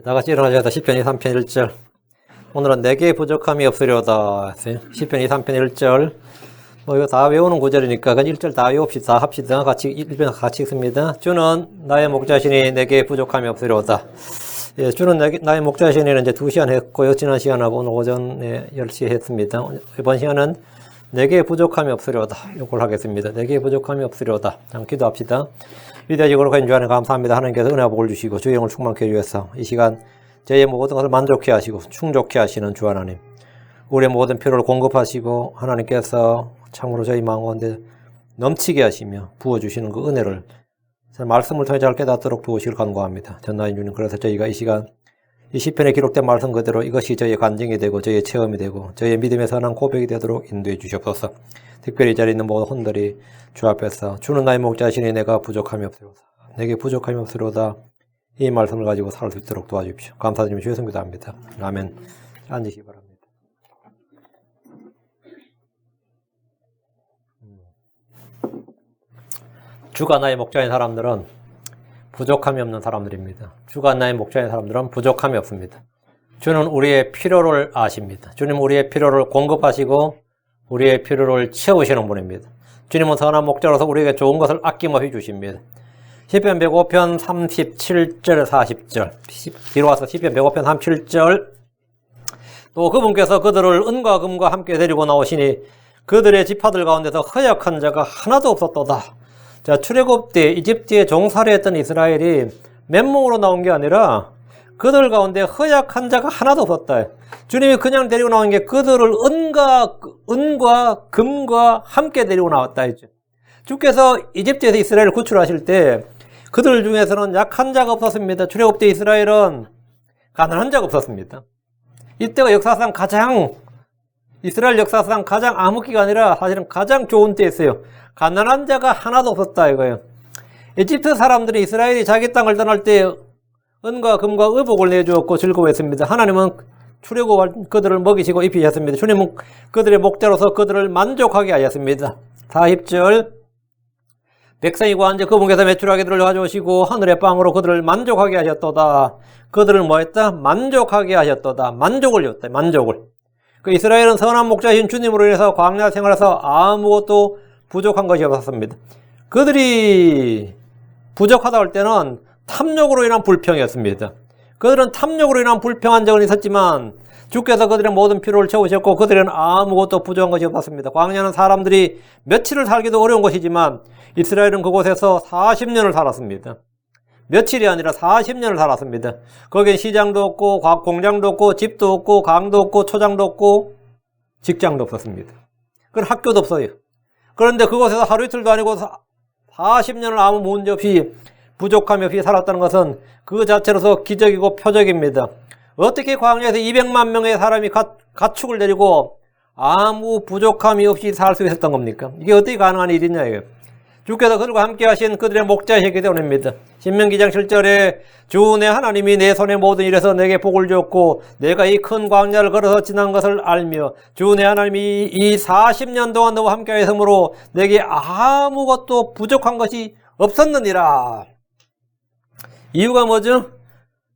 다 같이 일어나셔서 시편 2, 3편 1절. 오늘은 내게 부족함이 없으려다. 시편 2, 3편 1절. 이거 다 외우는 구절이니까 그냥 1절 다 외웁시다. 다 합시다. 같이 1편 같이 읽습니다. 주는 나의 목자시니 내게 부족함이 없으려다. 예, 주는 나의 목자시니는 이제 2시간 했고요. 지난 시간하고 오늘 오전에 10시에 했습니다. 이번 시간은 내게 부족함이 없으려다. 이걸 하겠습니다. 내게 부족함이 없으려다. 한번 기도합시다. 위대하시고 거룩하신 주 안에 감사합니다. 하나님께서 은혜와 복을 주시고 주의 영을 충만케 해주셔서 이 시간 저희의 모든 것을 만족해 하시고 충족해 하시는 주 하나님, 우리의 모든 필요를 공급하시고 하나님께서 참으로 저희 마음 가운데 넘치게 하시며 부어주시는 그 은혜를 말씀을 통해 잘 깨닫도록 도우시길 간구합니다. 전나인 주님, 그래서 저희가 이 시간 이 시편에 기록된 말씀 그대로 이것이 저희의 간증이 되고 저희의 체험이 되고 저희의 믿음의 선한 고백이 되도록 인도해 주시옵소서. 특별히 이 자리에 있는 모든 혼들이 주 앞에서 주는 나의 목자시니 내가 부족함이 없으로다, 내게 부족함이 없으로다, 이 말씀을 가지고 살 수 있도록 도와주십시오. 감사드리며 주의 성기도 합니다. 아멘. 앉으시기 바랍니다. 주가 나의 목자인 사람들은 부족함이 없는 사람들입니다. 주가 나의 목자인 사람들은 부족함이 없습니다. 주는 우리의 필요를 아십니다. 주님은 우리의 필요를 공급하시고 우리의 필요를 채우시는 분입니다. 주님은 선한 목자로서 우리에게 좋은 것을 아낌없이 주십니다. 시편 105편 37절 40절 뒤로 와서 시편 105편 37절 또 그분께서 그들을 은과 금과 함께 데리고 나오시니 그들의 지파들 가운데서 허약한 자가 하나도 없었도다. 자, 출애굽 때 이집트에 종살이했던 이스라엘이 맨몸으로 나온 게 아니라 그들 가운데 허약한 자가 하나도 없었다. 주님이 그냥 데리고 나온 게 그들을 은과 금과 함께 데리고 나왔다 했죠. 주께서 이집트에서 이스라엘을 구출하실 때 그들 중에서는 약한 자가 없었습니다. 출애굽 때 이스라엘은 가난한 자가 없었습니다. 이때가 역사상 이스라엘 역사상 가장 암흑기가 아니라 사실은 가장 좋은 때였어요. 가난한 자가 하나도 없었다 이거예요. 이집트 사람들이 이스라엘이 자기 땅을 떠날 때 은과 금과 의복을 내주었고 즐거워했습니다. 하나님은 출애굽 그들을 먹이시고 입히셨습니다. 주님은 그들의 목자로서 그들을 만족하게 하셨습니다. 40절 백성이 구한 자 그분께서 매출하게 그들을 가져오시고 하늘의 빵으로 그들을 만족하게 하셨도다. 그들을 뭐했다? 만족하게 하셨도다. 만족을 줬다. 만족을. 그 이스라엘은 선한 목자신 주님으로 인해서 광야 생활에서 아무것도 부족한 것이 없었습니다. 그들이 부족하다 할 때는 탐욕으로 인한 불평이었습니다. 그들은 탐욕으로 인한 불평한 적은 있었지만 주께서 그들의 모든 필요를 채우셨고 그들은 아무것도 부족한 것이 없었습니다. 광야는 사람들이 며칠을 살기도 어려운 것이지만 이스라엘은 그곳에서 40년을 살았습니다. 며칠이 아니라 40년을 살았습니다. 거기엔 시장도 없고 공장도 없고 집도 없고 강도 없고 초장도 없고 직장도 없었습니다. 그런 학교도 없어요. 그런데 그곳에서 하루 이틀도 아니고 40년을 아무 문제 없이 부족함이 없이 살았다는 것은 그 자체로서 기적이고 표적입니다. 어떻게 광야에서 200만 명의 사람이 가축을 데리고 아무 부족함이 없이 살 수 있었던 겁니까? 이게 어떻게 가능한 일이냐예요. 주께서 그들과 함께 하신 그들의 목자이시기 때문입니다. 신명기 2장 7절에 주 내 하나님이 내 손의 모든 일에서 내게 복을 주었고 내가 이 큰 광야를 걸어서 지난 것을 알며 주 내 하나님이 이 40년 동안 너와 함께 하였으므로 내게 아무것도 부족한 것이 없었느니라. 이유가 뭐죠?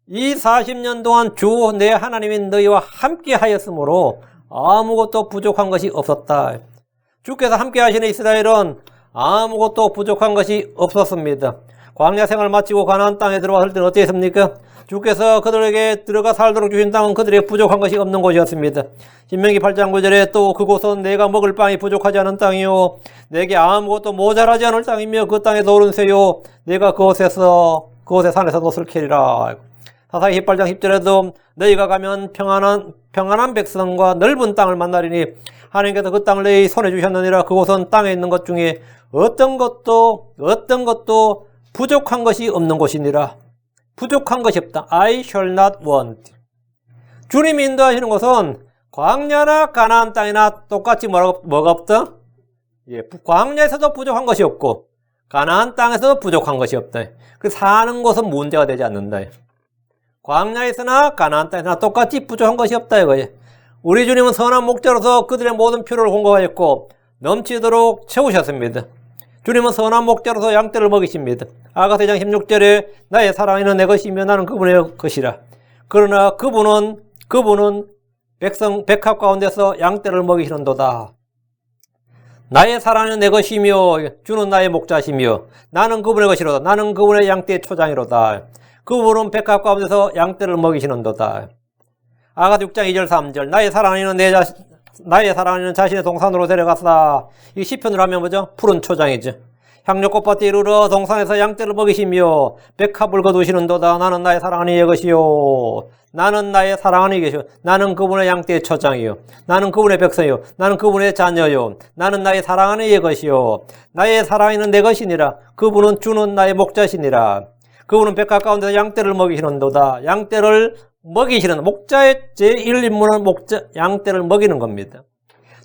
이 40년 동안 주 내 하나님이 너희와 함께 하였으므로 아무것도 부족한 것이 없었다. 주께서 함께 하시는 이스라엘은 아무것도 부족한 것이 없었습니다. 광야 생활 마치고 가나안 땅에 들어왔을 때는 어땠습니까? 주께서 그들에게 들어가 살도록 주신 땅은 그들에게 부족한 것이 없는 곳이었습니다. 신명기 8장 9절에 또 그곳은 내가 먹을 빵이 부족하지 않은 땅이요 내게 아무것도 모자라지 않을 땅이며 그 땅에 노른새요 내가 그곳의 산에서 돛을 캐리라. 사사기 18장 10절에도 너희가 가면 평안한 백성과 넓은 땅을 만나리니 하나님께서 그 땅을 너희 손에 주셨느니라. 그곳은 땅에 있는 것 중에 어떤 것도 부족한 것이 없는 곳이니라. 부족한 것이 없다. I shall not want. 주님이 인도하시는 것은 광야나 가나안 땅이나 똑같이 뭐가 없다? 예, 광야에서도 부족한 것이 없고 가나안 땅에서도 부족한 것이 없다. 그 사는 곳은 문제가 되지 않는다. 광야에서나 가나안 땅에서나 똑같이 부족한 것이 없다 이거예요. 우리 주님은 선한 목자로서 그들의 모든 필요를 공급하였고 넘치도록 채우셨습니다. 주님은 선한 목자로서 양떼를 먹이십니다. 아가서 2장 16절에 나의 사랑이는 내 것이며 나는 그분의 것이라. 그러나 그분은 백합 가운데서 양떼를 먹이시는도다. 나의 사랑은 내 것이며 주는 나의 목자시며 나는 그분의 것이로다. 나는 그분의 양떼의 초장이로다. 그분은 백합 가운데서 양떼를 먹이시는도다. 아가서 6장 2절 3절 나의 사랑하는 자신의 동산으로 데려갔다. 이 시편으로 하면 뭐죠? 푸른 초장이죠. 향료꽃밭에 이르러 동산에서 양떼를 먹이시며 백합을 거두시는도다. 나는 나의 사랑하는 이의 것이요. 나는 나의 사랑하는 이의 것이요. 나는 그분의 양떼의 초장이요. 나는 그분의 백성이요. 나는 그분의 자녀요. 나는 나의 사랑하는 이의 것이요. 나의 사랑하는 내 것이니라. 그분은 주는 나의 목자시니라. 그분은 백합 가운데서 양떼를 먹이시는도다. 양떼를 먹이시는 목자의 제1임무는 양떼를 먹이는 겁니다.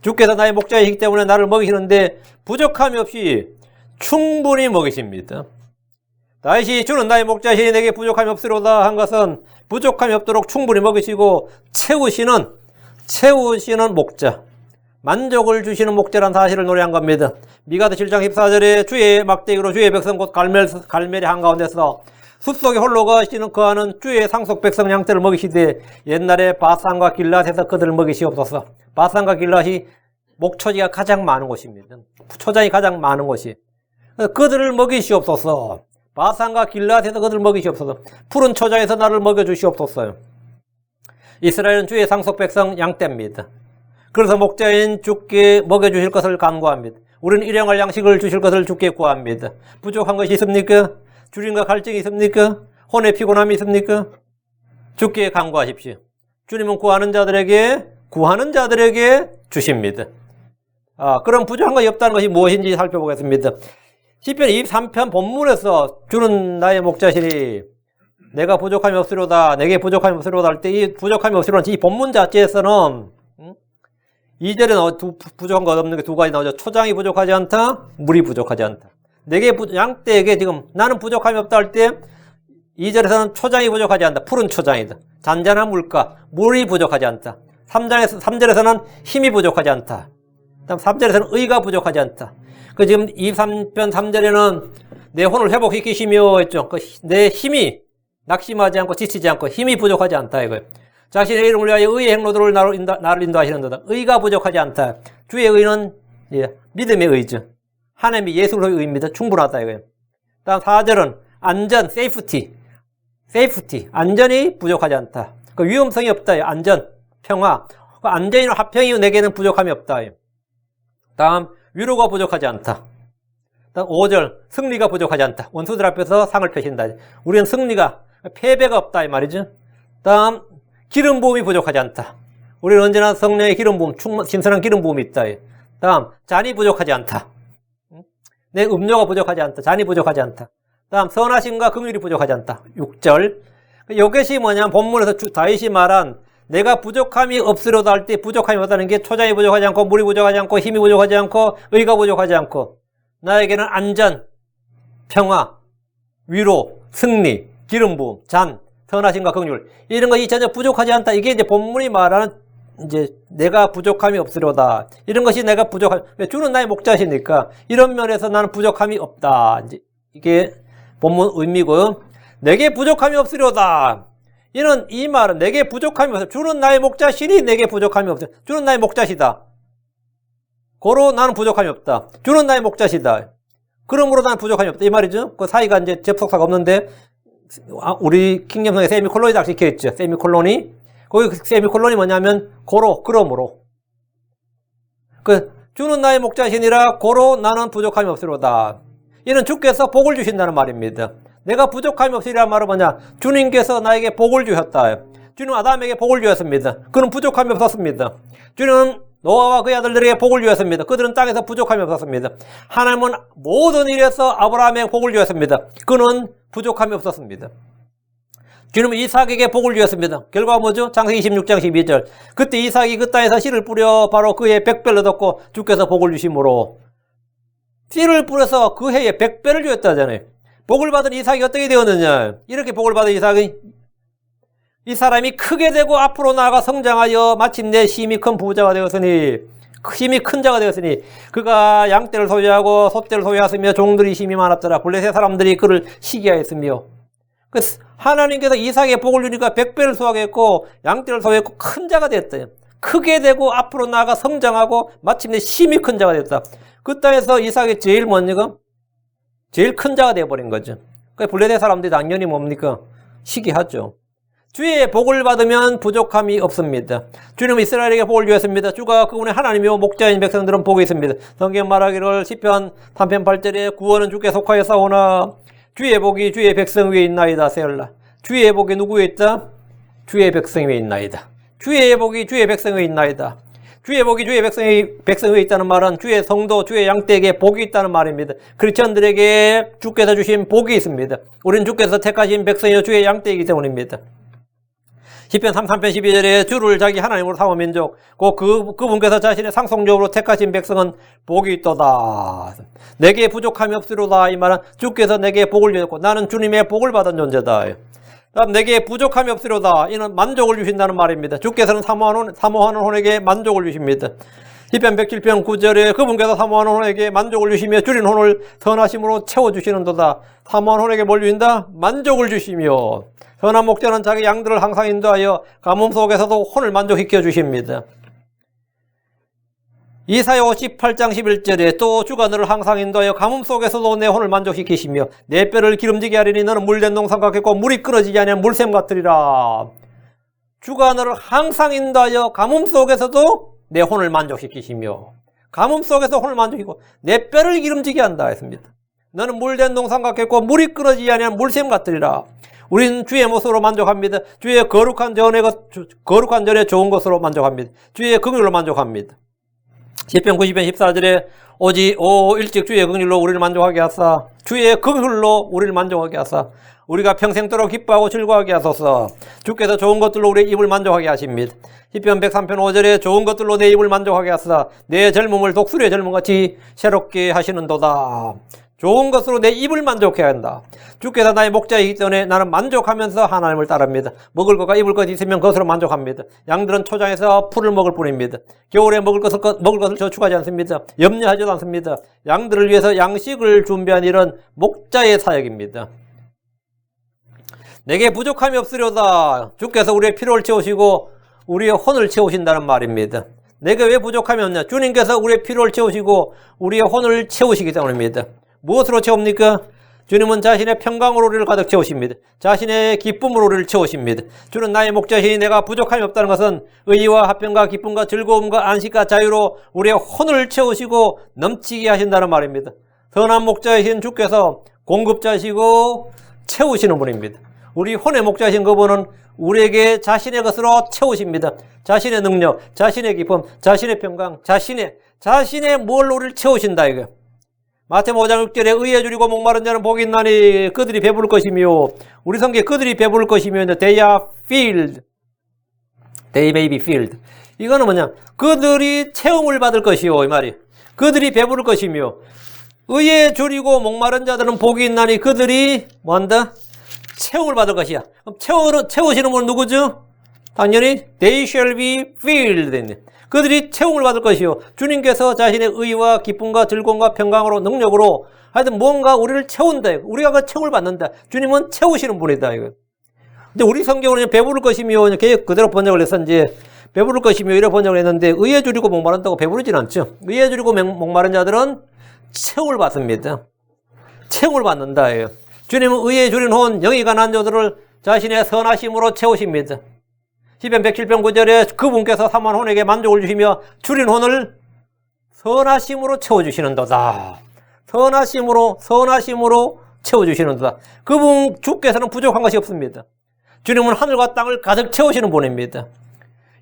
주께서 나의 목자이시기 때문에 나를 먹이시는데 부족함이 없이 충분히 먹이십니다. 다시 주는 나의 목자시니 내게 부족함이 없으로다 한 것은 부족함이 없도록 충분히 먹이시고 채우시는 목자, 만족을 주시는 목자라는 사실을 노래한 겁니다. 미가서 7장 14절에 주의 막대기로 주의 백성 곧 갈멜의 한가운데서 숲속에 홀로 거하는 주의 상속 백성 양떼를 먹이시되 옛날에 바산과 길앗에서 그들을 먹이시옵소서. 바산과 길앗이 목초지가 가장 많은 곳입니다. 초장이 가장 많은 곳이. 그들을 먹이시옵소서. 바산과 길앗에서 그들을 먹이시옵소서. 푸른 초장에서 나를 먹여주시옵소서. 이스라엘은 주의 상속 백성 양떼입니다. 그래서 목자인 주께 먹여주실 것을 간구합니다. 우리는 일용할 양식을 주실 것을 주께 구합니다. 부족한 것이 있습니까? 주님과 갈증이 있습니까? 혼의 피곤함이 있습니까? 주께 간구하십시오. 주님은 구하는 자들에게 주십니다. 그럼 부족한 것이 없다는 것이 무엇인지 살펴보겠습니다. 시편 23편 본문에서 주는 나의 목자시니 내가 부족함이 없으로다, 내게 부족함이 없으로다 할 때 이 부족함이 없으로다 이 본문 자체에서는 2절에 부족한 것 없는 게 두 가지 나오죠. 초장이 부족하지 않다, 물이 부족하지 않다. 내게 양떼에게 지금 나는 부족함이 없다 할 때 2절에서는 초장이 부족하지 않다. 푸른 초장이다. 잔잔한 물가, 물이 부족하지 않다. 3절에서는 힘이 부족하지 않다. 다음 3절에서는 의가 부족하지 않다. 그 지금 23편 3절에는 내 혼을 회복시키시며 했죠. 내 힘이 낙심하지 않고 지치지 않고 힘이 부족하지 않다 이거예요. 자신의 이름을 위하여 의의 행로들을 나를 인도하시는도다. 의가 부족하지 않다. 주의 의는 믿음의 의죠. 하나님이 예수로의 의입니다. 충분하다 이거예요. 다음 4절은 안전, 세이프티. 안전이 부족하지 않다. 그 위험성이 없다. 안전, 평화. 그 안전이나 화평이 내게는 부족함이 없다. 다음 위로가 부족하지 않다. 다음 5절 승리가 부족하지 않다. 원수들 앞에서 상을 펴신다. 우리는 승리가 패배가 없다 이 말이죠. 다음 기름 부음이 부족하지 않다. 우리는 언제나 성령의 기름 부음, 신선한 기름 부음이 있다. 다음 잔이 부족하지 않다. 내 음료가 부족하지 않다. 잔이 부족하지 않다. 다음 선하심과 긍휼이 부족하지 않다. 6절 이것이 뭐냐면 본문에서 다윗이 말한 내가 부족함이 없으려다 할 때 부족함이 없다는 게 초장이 부족하지 않고 물이 부족하지 않고 힘이 부족하지 않고 의가 부족하지 않고 나에게는 안전, 평화, 위로, 승리, 기름 부음, 잔, 선하심과 긍휼 이런 것이 전혀 부족하지 않다. 이게 이제 본문이 말하는 이제 내가 부족함이 없으려다. 이런 것이 내가 부족함. 주는 나의 목자시니까 이런 면에서 나는 부족함이 없다. 이제 이게 본문 의미고요. 내게 부족함이 없으려다. 이는 이 말은 내게 부족함이 없어. 주는 나의 목자시니 내게 부족함이 없어. 주는 나의 목자시다. 고로 나는 부족함이 없다. 주는 나의 목자시다. 그러므로 나는 부족함이 없다. 이 말이죠. 그 사이가 이제 접속사가 없는데 우리 킹잼성에 세미콜론이 딱 찍혀 있죠. 세미콜론이. 거기 세미콜론이 뭐냐면 고로, 그러므로. 주는 나의 목자시니라 고로 나는 부족함이 없으로다. 이는 주께서 복을 주신다는 말입니다. 내가 부족함이 없으리란 말은 뭐냐? 주님께서 나에게 복을 주셨다. 주님은 아담에게 복을 주었습니다. 그는 부족함이 없었습니다. 주님은 노아와 그의 아들들에게 복을 주었습니다. 그들은 땅에서 부족함이 없었습니다. 하나님은 모든 일에서 아브라함에게 복을 주었습니다. 그는 부족함이 없었습니다. 주님은 이삭에게 복을 주었습니다. 결과가 뭐죠? 창세기 26장 12절. 그때 이삭이 그 땅에서 씨를 뿌려 바로 그의 100배를 얻었고 주께서 복을 주심으로 씨를 뿌려서 그 해에 100배를 주었다잖아요. 복을 받은 이삭이 어떻게 되었느냐? 이렇게 복을 받은 이삭이 이 사람이 크게 되고 앞으로 나아가 성장하여 마침내 힘이 큰 부자가 되었으니 힘이 큰 자가 되었으니 그가 양떼를 소유하고 소떼를 소유하였으며 종들이 힘이 많았더라. 블레셋 사람들이 그를 시기하였으며 하나님께서 이삭에게 복을 주니까 100배를 수확했고 양떼를 소유했고 큰 자가 됐대요. 크게 되고 앞으로 나아가 성장하고 마침내 심히 큰 자가 됐다. 그 땅에서 이삭이 제일 먼저가 제일 큰 자가 되어버린 거죠. 블레셋 사람들이 당연히 뭡니까? 시기하죠. 주의 복을 받으면 부족함이 없습니다. 주님은 이스라엘에게 복을 주었습니다. 주가 그분의 하나님이요 목자인 백성들은 복이 있습니다. 성경 말하기를 시편 3편 8절에 구원은 주께 속하여 싸우나 주의 복이 주의 백성 위에 있나이다. 세열라. 주의 복이 누구 위에 있다? 주의 백성 위에 있나이다. 주의 복이 주의 백성 위에 있나이다. 주의 복이 주의 백성 위에 있다는 말은 주의 성도, 주의 양떼에게 복이 있다는 말입니다. 크리스천들에게 주께서 주신 복이 있습니다. 우리는 주께서 택하신 백성이요 주의 양떼이기 때문입니다. 시편 33편 12절에 주를 자기 하나님으로 삼은 민족, 그분께서 자신의 상속적으로 택하신 백성은 복이 있도다. 내게 부족함이 없으로다. 이 말은 주께서 내게 복을 주셨고 나는 주님의 복을 받은 존재다. 내게 부족함이 없으로다. 이는 만족을 주신다는 말입니다. 주께서는 사모하는 혼에게 만족을 주십니다. 시편 107편 9절에 그분께서 사모하는 혼에게 만족을 주시며 줄인 혼을 선하심으로 채워주시는도다. 사모하는 혼에게 뭘 주신다? 만족을 주시며 선한 목자는 자기 양들을 항상 인도하여 가뭄 속에서도 혼을 만족시켜 주십니다. 이사야 58장 11절에 또 주가 너를 항상 인도하여 가뭄 속에서도 내 혼을 만족시키시며 내 뼈를 기름지게 하리니 너는 물된 동산 같겠고 물이 끊어지지 아니한 물샘 같으리라. 주가 너를 항상 인도하여 가뭄 속에서도 내 혼을 만족시키시며 가뭄 속에서 혼을 만족시키고 내 뼈를 기름지게 한다 했습니다. 너는 물된 동산 같겠고 물이 끊어지지 아니한 물샘 같으리라. 우리는 주의 모습으로 만족합니다. 주의 거룩한 전에 좋은 것으로 만족합니다. 주의 긍휼로 만족합니다. 시편 90편 14절에 오직 일찍 주의 긍휼로 우리를 만족하게 하사 주의 긍휼로 우리를 만족하게 하사 우리가 평생도록 기뻐하고 즐거워하게 하소서. 주께서 좋은 것들로 우리의 입을 만족하게 하십니다. 시편 103편 5절에 좋은 것들로 내 입을 만족하게 하사 내 젊음을 독수리의 젊음같이 새롭게 하시는도다. 좋은 것으로 내 입을 만족해야 한다. 주께서 나의 목자이기 때문에 나는 만족하면서 하나님을 따릅니다. 먹을 것과 입을 것 있으면 그것으로 만족합니다. 양들은 초장에서 풀을 먹을 뿐입니다. 겨울에 먹을 것을 저축하지 않습니다. 염려하지도 않습니다. 양들을 위해서 양식을 준비한 일은 목자의 사역입니다. 내게 부족함이 없으려다. 주께서 우리의 필요를 채우시고 우리의 혼을 채우신다는 말입니다. 내게 왜 부족함이 없냐? 주님께서 우리의 필요를 채우시고 우리의 혼을 채우시기 때문입니다. 무엇으로 채웁니까? 주님은 자신의 평강으로 우리를 가득 채우십니다. 자신의 기쁨으로 우리를 채우십니다. 주는 나의 목자시니 내가 부족함이 없다는 것은 의와 화평과 기쁨과 즐거움과 안식과 자유로 우리의 혼을 채우시고 넘치게 하신다는 말입니다. 선한 목자이신 주께서 공급자시고 채우시는 분입니다. 우리 혼의 목자이신 그분은 우리에게 자신의 것으로 채우십니다. 자신의 능력, 자신의 기쁨, 자신의 평강, 자신의 뭘로 우리를 채우신다 이거예요. 마태복음 5장 6절에 의에 줄이고 목마른 자는 복이 있나니 그들이 배부를 것이며 우리 성경에 그들이 배부를 것이며 they are filled. They may be filled. 이거는 뭐냐? 그들이 체험을 받을 것이요 이 말이. 그들이 배부를 것이며 의에 줄이고 목마른 자들은 복이 있나니 그들이 뭐한다? 체험을 받을 것이야. 그럼 채우시는 분은 누구죠? 당연히 they shall be filled. 그들이 채움을 받을 것이요. 주님께서 자신의 의와 기쁨과 즐거움과 평강으로 능력으로 하여튼 뭔가 우리를 채운다. 우리가 그 채움을 받는다. 주님은 채우시는 분이다. 이거. 근데 우리 성경은 배부를 것이며 그대로 번역을 해서 이제 배부를 것이며 이래 번역을 했는데 의에 줄이고 목마른다고 배부르진 않죠. 의에 줄이고 목마른 자들은 채움을 받습니다. 채움을 받는다. 이거. 주님은 의에 줄인 혼, 영이 가난한 자들을 자신의 선하심으로 채우십니다. 시편 107편 9절에 그분께서 사모한 혼에게 만족을 주시며 줄인 혼을 선하심으로 채워주시는도다. 선하심으로 채워주시는도다. 그분 주께서는 부족한 것이 없습니다. 주님은 하늘과 땅을 가득 채우시는 분입니다.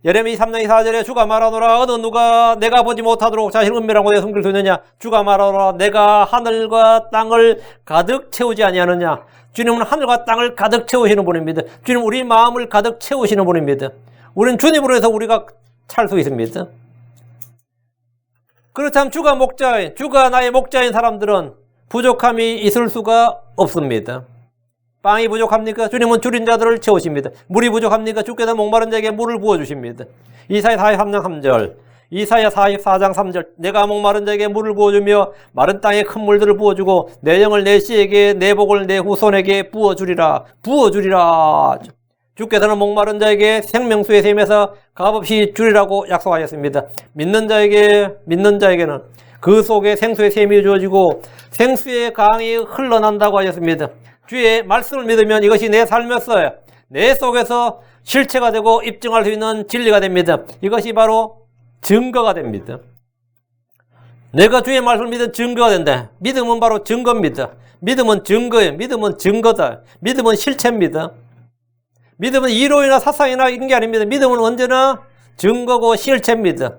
예레미야 3장 4절에 주가 말하노라 어느 누가 내가 보지 못하도록 자신 은밀한 곳에 숨길 수 있느냐. 주가 말하노라 내가 하늘과 땅을 가득 채우지 아니하느냐. 주님은 하늘과 땅을 가득 채우시는 분입니다. 주님은 우리 마음을 가득 채우시는 분입니다. 우리는 주님으로 해서 우리가 찰 수 있습니다. 그렇다면 주가 나의 목자인 사람들은 부족함이 있을 수가 없습니다. 빵이 부족합니까? 주님은 줄인 자들을 채우십니다. 물이 부족합니까? 주께서 목마른 자에게 물을 부어주십니다. 이사야 43장 3절 이사야 44장 3절 내가 목마른 자에게 물을 부어주며 마른 땅에 큰 물들을 부어주고 내 영을 내 씨에게 내 복을 내 후손에게 부어주리라. 부어주리라. 주께서는 목마른 자에게 생명수의 샘에서 값없이 주리라고 약속하셨습니다. 믿는 자에게는 그 속에 생수의 샘이 주어지고 생수의 강이 흘러난다고 하셨습니다. 주의 말씀을 믿으면 이것이 내 삶이었어요. 내 속에서 실체가 되고 입증할 수 있는 진리가 됩니다. 이것이 바로 증거가 됩니다. 내가 주의 말씀을 믿은 증거가 된다. 믿음은 바로 증거입니다. 믿음은 증거예요. 믿음은 증거다. 믿음은 실체입니다. 믿음은 이론이나 사상이나 이런 게 아닙니다. 믿음은 언제나 증거고 실체입니다.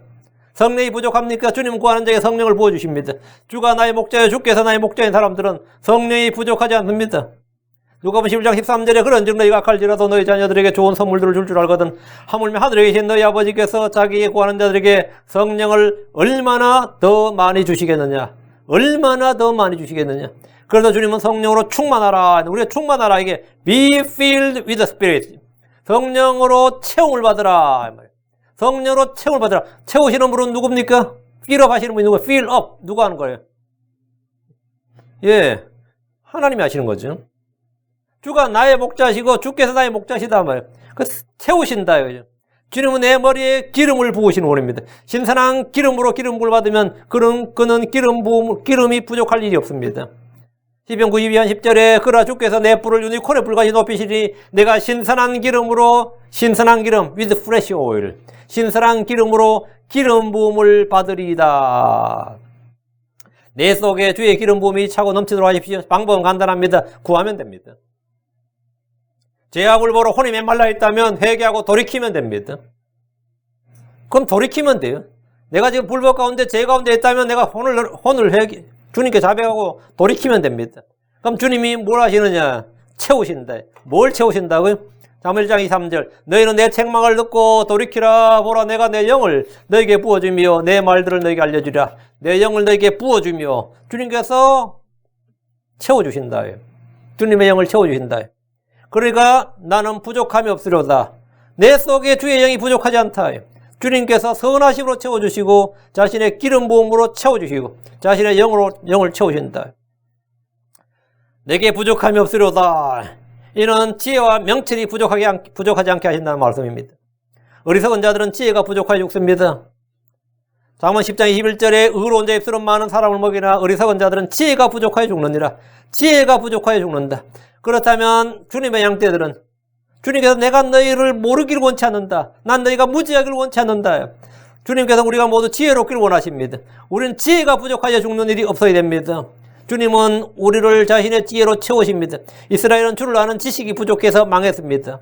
성령이 부족합니까? 주님은 구하는 자에게 성령을 부어주십니다. 주가 나의 목자여 주께서 나의 목자인 사람들은 성령이 부족하지 않습니다. 누가복음 11장 13절에 그런즉 너희가 악할지라도 너희 자녀들에게 좋은 선물들을 줄 알거든 하물며 하늘에 계신 너희 아버지께서 자기의 구하는 자들에게 성령을 얼마나 더 많이 주시겠느냐. 얼마나 더 많이 주시겠느냐. 그래서 주님은 성령으로 충만하라. 우리가 충만하라. 이게 be filled with the Spirit. 성령으로 채움을 받으라. 성령으로 채움을 받으라. 채우시는 분은 누굽니까? fill up 하시는 분이 누구예요? fill up. 누가 하는 거예요? 예, 하나님이 하시는 거죠. 주가 나의 목자시고 주께서 나의 목자시다 말이에요. 그 채우신다. 주님은 내 머리에 기름을 부으시는 분입니다. 신선한 기름으로 기름 부을 받으면 그는 기름이 부족할 일이 없습니다. 시편 92편 10절에 그러나 주께서 내 뿔을 유니콘의 뿔같이 높이시니 내가 신선한 기름 with fresh oil 신선한 기름으로 기름 부음을 받으리이다. 내 속에 주의 기름 부음이 차고 넘치도록 하십시오. 방법은 간단합니다. 구하면 됩니다. 죄악을 보러 혼이 메말라 있다면 회개하고 돌이키면 됩니다. 그럼 돌이키면 돼요. 내가 지금 불법 가운데 죄 가운데 있다면 내가 혼을 주님께 자백하고 돌이키면 됩니다. 그럼 주님이 뭘 하시느냐? 채우신다. 뭘 채우신다고요? 잠언 1장 2, 3절 너희는 내 책망을 듣고 돌이키라. 보라 내가 내 영을 너에게 부어주며 내 말들을 너에게 알려주리라. 내 영을 너에게 부어주며 주님께서 채워주신다. 주님의 영을 채워주신다. 그러니까 나는 부족함이 없으려다. 내 속에 주의 영이 부족하지 않다. 주님께서 선하심으로 채워주시고 자신의 기름 부음으로 채워주시고 자신의 영을 채우신다. 내게 부족함이 없으려다. 이는 지혜와 명철이 부족하지 않게 하신다는 말씀입니다. 어리석은 자들은 지혜가 부족하여 죽습니다. 잠언 10장 21절에 의로운 자 입술은 많은 사람을 먹이나 어리석은 자들은 지혜가 부족하여 죽느니라. 지혜가 부족하여 죽는다. 그렇다면 주님의 양떼들은 주님께서 내가 너희를 모르기를 원치 않는다. 난 너희가 무지하기를 원치 않는다. 주님께서 우리가 모두 지혜롭기를 원하십니다. 우리는 지혜가 부족하여 죽는 일이 없어야 됩니다. 주님은 우리를 자신의 지혜로 채우십니다. 이스라엘은 주를 아는 지식이 부족해서 망했습니다.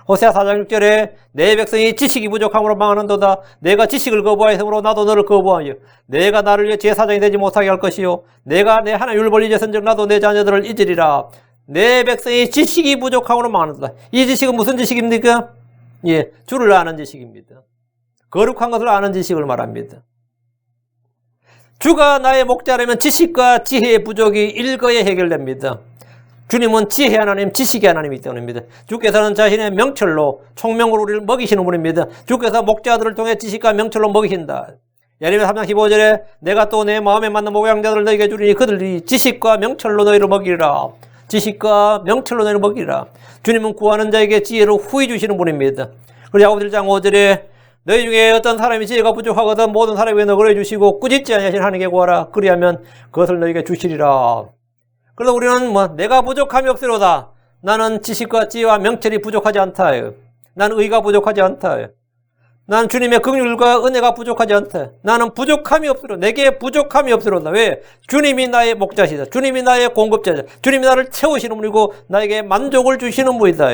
호세아 4장 6절에 내 백성이 지식이 부족함으로 망하는도다. 내가 지식을 거부하였으므로 나도 너를 거부하여 내가 나를 위해 제사장이 되지 못하게 할 것이요 내가 내 하나님을 벌리짖은즉 나도 내 자녀들을 잊으리라. 내 백성이 지식이 부족함으로 망한다. 이 지식은 무슨 지식입니까? 예, 주를 아는 지식입니다. 거룩한 것을 아는 지식을 말합니다. 주가 나의 목자라면 지식과 지혜의 부족이 일거에 해결됩니다. 주님은 지혜 하나님, 지식의 하나님이기 때문입니다. 주께서는 자신의 명철로, 총명으로 우리를 먹이시는 분입니다. 주께서 목자들을 통해 지식과 명철로 먹이신다. 예레미야 3장 15절에 내가 또 내 마음에 맞는 목양자들을 너에게 주리니 그들이 지식과 명철로 너희를 먹이리라. 지식과 명철로 너희를 먹이리라. 주님은 구하는 자에게 지혜를 후히 주시는 분입니다. 그리고 야고보 1장 5절에 너희 중에 어떤 사람이 지혜가 부족하거든 모든 사람에게 너그러워 주시고 꾸짖지 아니하신 하나님께 구하라. 그리하면 그것을 너희에게 주시리라. 그래서 우리는 내가 부족함이 없으로다. 나는 지식과 지혜와 명철이 부족하지 않다. 나는 의가 부족하지 않다. 나는 주님의 긍휼과 은혜가 부족하지 않다. 나는 부족함이 없으로다. 내게 부족함이 없으로다. 왜? 주님이 나의 목자시다. 주님이 나의 공급자다. 주님이 나를 채우시는 분이고 나에게 만족을 주시는 분이다.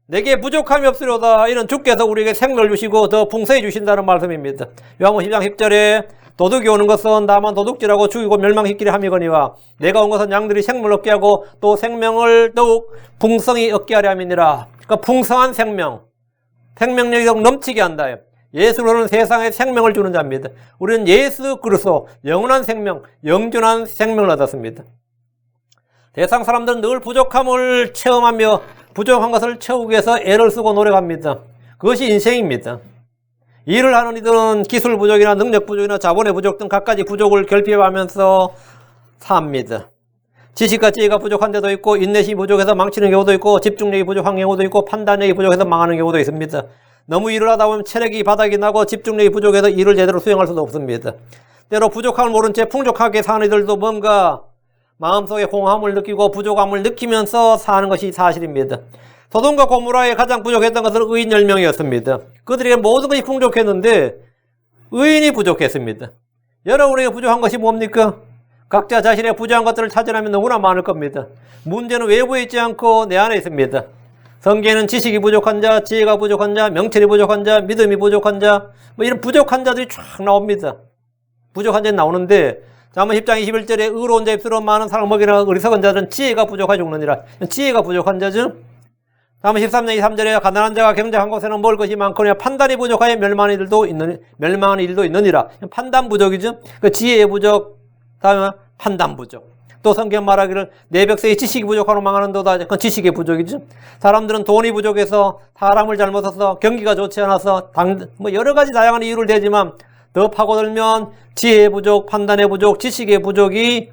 내게 부족함이 없으로다. 이는 주께서 우리에게 생명을 주시고 더 풍성히 주신다는 말씀입니다. 요한복음 10장 10절에 도둑이 오는 것은 다만 도둑질하고 죽이고 멸망시키려 함이거니와 내가 온 것은 양들이 생명을 얻게 하고 또 생명을 더욱 풍성히 얻게 하려 함이니라. 그러니까 풍성한 생명력이 더욱 넘치게 한다. 예수로는 세상에 생명을 주는 자입니다. 우리는 예수 그리스도 영원한 생명, 영존한 생명을 얻었습니다. 세상 사람들은 늘 부족함을 체험하며 부족한 것을 채우기 위해서 애를 쓰고 노력합니다. 그것이 인생입니다. 일을 하는 이들은 기술 부족이나 능력 부족이나 자본의 부족 등 갖가지 부족을 결핍하면서 삽니다. 지식과 지혜가 부족한 데도 있고, 인내심이 부족해서 망치는 경우도 있고, 집중력이 부족한 경우도 있고, 판단력이 부족해서 망하는 경우도 있습니다. 너무 일을 하다 보면 체력이 바닥이 나고 집중력이 부족해서 일을 제대로 수행할 수도 없습니다. 때로 부족함을 모른 채 풍족하게 사는 이들도 뭔가 마음속에 공허함을 느끼고 부족함을 느끼면서 사는 것이 사실입니다. 소돔과 고모라에 가장 부족했던 것은 의인 10명이었습니다. 그들에게 모든 것이 풍족했는데 의인이 부족했습니다. 여러분에게 부족한 것이 뭡니까? 각자 자신의 부족한 것들을 찾으려면 너무나 많을 겁니다. 문제는 외부에 있지 않고 내 안에 있습니다. 성경에는 지식이 부족한 자, 지혜가 부족한 자, 명철이 부족한 자, 믿음이 부족한 자, 이런 부족한 자들이 쫙 나옵니다. 부족한 자들이 나오는데, 잠언 10장 21절에 의로운 자 입술로 많은 사람을 먹이나 어리석은 자들은 지혜가 부족하 죽느니라. 지혜가 부족한 자죠. 다음 13장 23절에 가난한 자가 경작한 곳에는 먹을 것이 많거니와 판단이 부족하여 멸망하는 일도 있느니라. 판단 부족이죠. 그 지혜의 부족, 다음에 판단 부족. 또 성경 말하기를 내 백성이 지식이 부족하로 망하는도다. 그건 지식의 부족이죠. 사람들은 돈이 부족해서 사람을 잘못 써서 경기가 좋지 않아서 여러 가지 다양한 이유를 대지만 더 파고들면 지혜의 부족, 판단의 부족, 지식의 부족이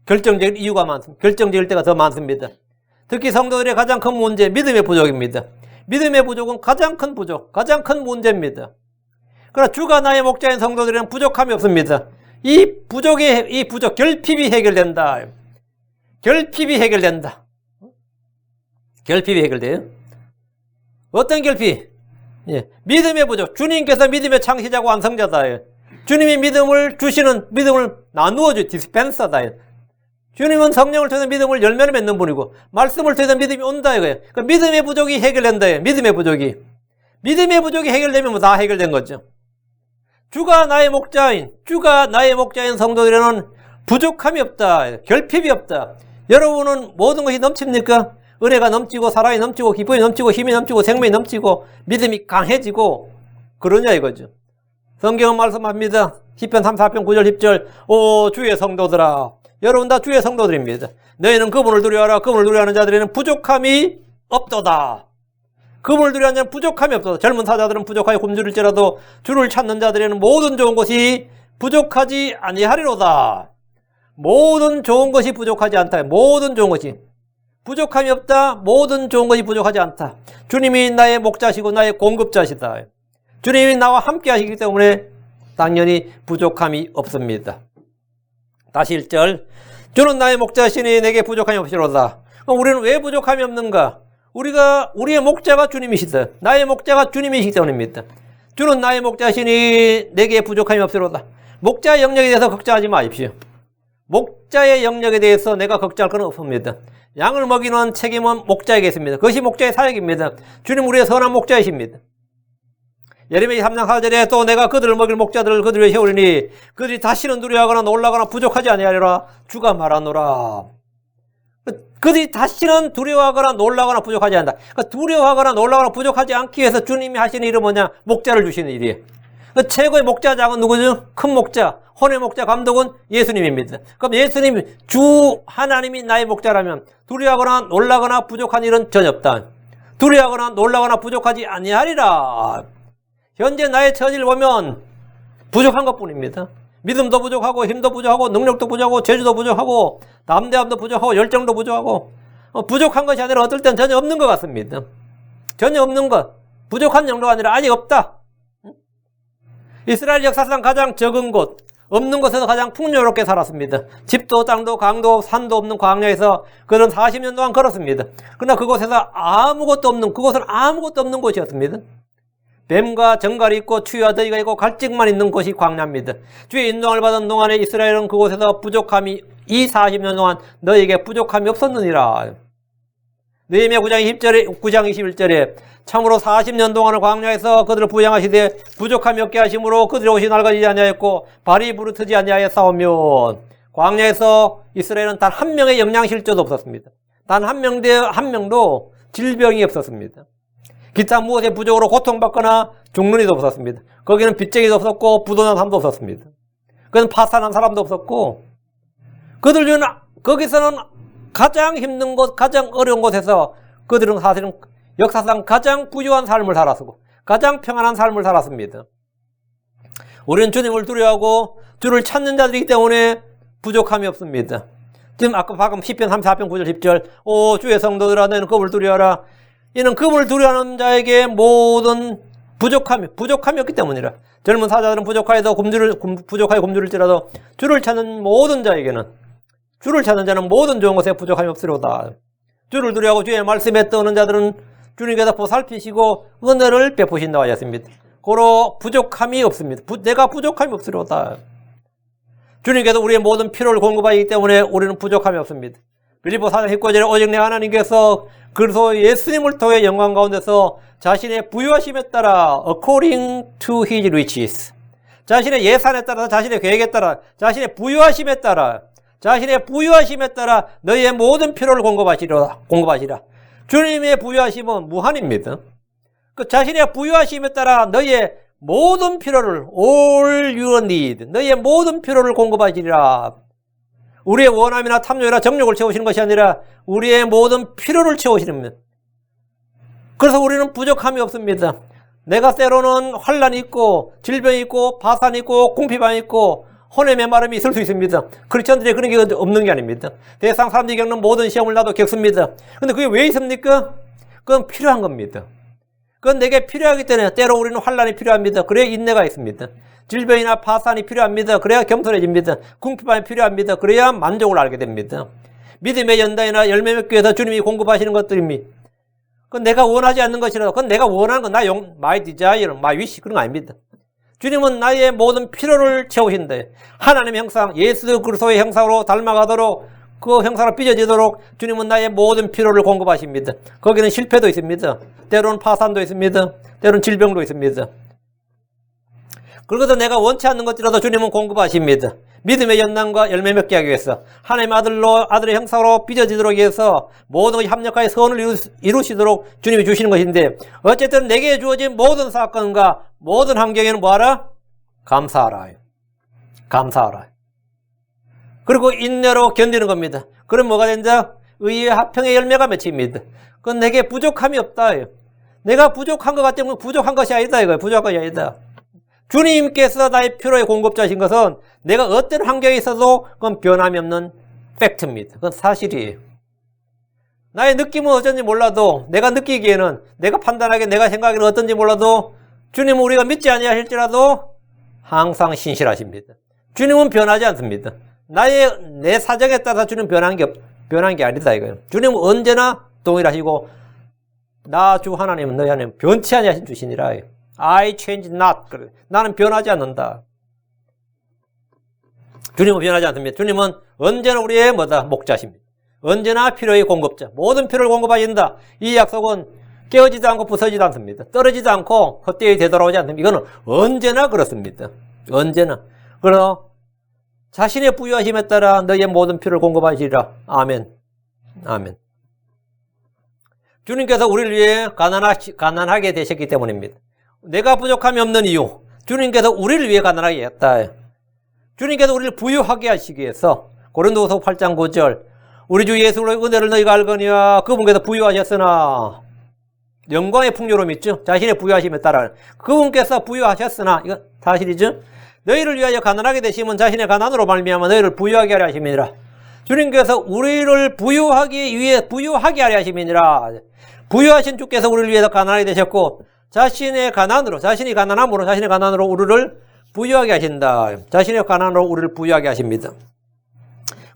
결정적인 이유가 많습니다. 결정적일 때가 더 많습니다. 특히 성도들의 가장 큰 문제, 믿음의 부족입니다. 믿음의 부족은 가장 큰 부족, 가장 큰 문제입니다. 그러나 주가 나의 목자인 성도들에는 부족함이 없습니다. 이 부족, 결핍이 해결된다. 결핍이 해결된다. 결핍이 해결돼요. 어떤 결핍? 예, 믿음의 부족. 주님께서 믿음의 창시자고 완성자다. 주님이 믿음을 주시는, 믿음을 나누어줘. 디스펜서다. 주님은 성령을 통해서 믿음을 열매를 맺는 분이고, 말씀을 통해서 믿음이 온다. 이거예요. 그러니까 믿음의 부족이 해결된다. 믿음의 부족이. 믿음의 부족이 해결되면 뭐 다 해결된 거죠. 주가 나의 목자인 성도들에는 부족함이 없다. 결핍이 없다. 여러분은 모든 것이 넘칩니까? 은혜가 넘치고 사랑이 넘치고 기쁨이 넘치고 힘이 넘치고 생명이 넘치고 믿음이 강해지고 그러냐 이거죠. 성경은 말씀합니다. 시편 34편 9절 10절 오 주의 성도들아. 여러분 다 주의 성도들입니다. 너희는 그분을 두려워하라. 그분을 두려워하는 자들에는 부족함이 없도다. 그분을 두려워하는 자는 부족함이 없도다. 젊은 사자들은 부족하여 굶주릴지라도 주를 찾는 자들에는 모든 좋은 것이 부족하지 아니하리로다. 모든 좋은 것이 부족하지 않다. 모든 좋은 것이. 부족함이 없다. 모든 좋은 것이 부족하지 않다. 주님이 나의 목자시고 나의 공급자시다. 주님이 나와 함께 하시기 때문에 당연히 부족함이 없습니다. 다시 1절. 주는 나의 목자시니 내게 부족함이 없으리로다. 우리는 왜 부족함이 없는가? 우리의 목자가 주님이시다. 나의 목자가 주님이시기 때문입니다. 주는 나의 목자시니 내게 부족함이 없으리로다. 목자의 영역에 대해서 걱정하지 마십시오. 목자의 영역에 대해서 내가 걱정할 건 없습니다. 양을 먹이는 책임은 목자에게 있습니다. 그것이 목자의 사역입니다. 주님 우리의 선한 목자이십니다. 예레미야 3장 4절에 또 내가 그들을 먹일 목자들을 그들 위에 세우리니 그들이 다시는 두려워하거나 놀라거나 부족하지 아니하리라 주가 말하노라. 그들이 다시는 두려워하거나 놀라거나 부족하지 않는다. 그러니까 두려워하거나 놀라거나 부족하지 않기 위해서 주님이 하시는 일은 뭐냐? 목자를 주시는 일이에요. 최고의 목자장은 누구죠? 큰 목자, 혼의 목자 감독은 예수님입니다. 그럼 예수님, 주 하나님이 나의 목자라면 두려워하거나 놀라거나 부족한 일은 전혀 없다. 두려워하거나 놀라거나 부족하지 아니하리라. 현재 나의 처지를 보면 부족한 것뿐입니다. 믿음도 부족하고 힘도 부족하고 능력도 부족하고 재주도 부족하고 담대함도 부족하고 열정도 부족하고 부족한 것이 아니라 어떨 땐 전혀 없는 것 같습니다. 전혀 없는 것. 부족한 정도가 아니라 아직 없다. 이스라엘 역사상 가장 적은 곳, 없는 곳에서 가장 풍요롭게 살았습니다. 집도 땅도 강도 산도 없는 광야에서 그들은 40년 동안 걸었습니다. 그러나 그곳은 아무것도 없는 곳이었습니다. 뱀과 정갈이 있고 추위와 더위가 있고 갈증만 있는 곳이 광야입니다. 주의 인도함을 받은 동안에 이스라엘은 그곳에서 부족함이 이 40년 동안 너에게 부족함이 없었느니라. 느헤미야 9장 21절에 참으로 40년 동안을 광야에서 그들을 부양하시되 부족함이 없게 하심으로 그들의 옷이 낡아지지 아니하였고 발이 부르트지 아니하였사오며 광야에서 이스라엘은 단 한 명의 영양실조도 없었습니다. 단 한 명도 질병이 없었습니다. 기타 무엇의 부족으로 고통받거나 죽는 이도 없었습니다. 거기는 빚쟁이도 없었고 부도난 사람도 없었습니다. 그건 파산한 사람도 없었고 그들 중에 거기서는 가장 힘든 곳, 가장 어려운 곳에서 그들은 사실은 역사상 가장 부유한 삶을 살았고 가장 평안한 삶을 살았습니다. 우리는 주님을 두려워하고 주를 찾는 자들이기 때문에 부족함이 없습니다. 지금 아까 방금 시편 34편 9절 10절 오 주의 성도들아 너희는 그분을 두려워하라. 이는 그분을 두려워하는 자에게 모든 부족함이 없기 때문이라. 젊은 사자들은 부족하여 굶주릴지라도 주를 찾는 모든 자에게는 주를 찾는 자는 모든 좋은 것에 부족함이 없으리로다. 주를 두려워하고 주의 말씀에 떠오는 자들은 주님께서 보살피시고 은혜를 베푸신다고 하셨습니다. 고로 부족함이 없습니다. 내가 부족함이 없으리로다. 주님께서 우리의 모든 필요를 공급하기 때문에 우리는 부족함이 없습니다. 빌립보 4장 19절에 오직 내 하나님께서 그리스도 예수님을 통해 영광 가운데서 자신의 부유하심에 따라 according to his riches 자신의 예산에 따라서 자신의 계획에 따라 자신의 부유하심에 따라 너희의 모든 필요를 공급하시라. 주님의 부유하심은 무한입니다. 그 자신의 부유하심에 따라 너희의 모든 필요를 all your need 너희의 모든 필요를 공급하시리라. 우리의 원함이나 탐욕이나 정욕을 채우시는 것이 아니라 우리의 모든 필요를 채우시는 것. 그래서 우리는 부족함이 없습니다. 내가 때로는 환란이 있고 질병이 있고 파산이 있고 궁핍함이 있고 혼의 메마름이 있을 수 있습니다. 크리스천들이 그런 게 없는 게 아닙니다. 대상 사람들이 겪는 모든 시험을 나도 겪습니다. 근데 그게 왜 있습니까? 그건 필요한 겁니다. 그건 내게 필요하기 때문에 때로 우리는 환란이 필요합니다. 그래야 인내가 있습니다. 질병이나 파산이 필요합니다. 그래야 겸손해집니다. 궁핍함이 필요합니다. 그래야 만족을 알게 됩니다. 믿음의 연단이나 열매 맺기 위해서 주님이 공급하시는 것들입니다. 그건 내가 원하지 않는 것이라도 그건 내가 원하는 건 my desire, my wish 그런 거 아닙니다. 주님은 나의 모든 필요를 채우신다. 하나님의 형상, 예수 그리스도의 형상으로 닮아가도록 그 형상으로 빚어지도록 주님은 나의 모든 필요를 공급하십니다. 거기는 실패도 있습니다. 때로는 파산도 있습니다. 때로는 질병도 있습니다. 그러고도 내가 원치 않는 것이라도 주님은 공급하십니다. 믿음의 연단과 열매 맺게 하기 위해서 하나님의 아들의 형상으로 빚어지도록 위해서 모든 것이 합력하여 선을 이루시도록 주님이 주시는 것인데 어쨌든 내게 주어진 모든 사건과 모든 환경에는 뭐하라? 감사하라. 그리고 인내로 견디는 겁니다. 그럼 뭐가 된다? 의의 화평의 열매가 맺힙니다. 그건 내게 부족함이 없다. 내가 부족한 것 같으면 부족한 것이 아니다. 이거예요. 부족한 것이 아니다. 주님께서 나의 필요의 공급자신 것은 내가 어떤 환경에 있어도 그건 변함이 없는 팩트입니다. 그건 사실이에요. 나의 느낌은 어쩐지 몰라도 내가 느끼기에는 내가 판단하기에 내가 생각하기에는 어떤지 몰라도 주님은 우리가 믿지 아니하실지라도 항상 신실하십니다. 주님은 변하지 않습니다. 내 사정에 따라서 주님 변한 게 아니다 이거예요. 주님은 언제나 동일하시고 나 주 하나님은 너희 하나님 변치 아니하신 주시니라. I change not. 나는 변하지 않는다. 주님은 변하지 않습니다. 주님은 언제나 우리의 목자십니다. 언제나 필요의 공급자. 모든 필요를 공급하신다. 이 약속은 깨어지도 않고 부서지도 않습니다. 떨어지도 않고 헛되이 되돌아오지 않습니다. 이거는 언제나 그렇습니다. 언제나. 그래서 자신의 부유하심에 따라 너희의 모든 필요를 공급하시리라. 아멘. 아멘. 주님께서 우리를 위해 가난하게 되셨기 때문입니다. 내가 부족함이 없는 이유. 주님께서 우리를 위해 가난하게 했다. 주님께서 우리를 부유하게 하시기 위해서 고린도후서 8장 9절 우리 주 예수의 은혜를 너희가 알거니와 그분께서 부유하셨으나 영광의 풍요로움 있죠. 자신의 부유하심에 따라 그분께서 부유하셨으나 이거 사실이죠. 너희를 위하여 가난하게 되시면 자신의 가난으로 말미암아 너희를 부유하게 하려 하심이니라. 주님께서 우리를 부유하게 하려 하심이니라. 부유하신 주께서 우리를 위해서 가난하게 되셨고 자신이 가난함으로 우리를 부유하게 하신다. 자신의 가난으로 우리를 부유하게 하십니다.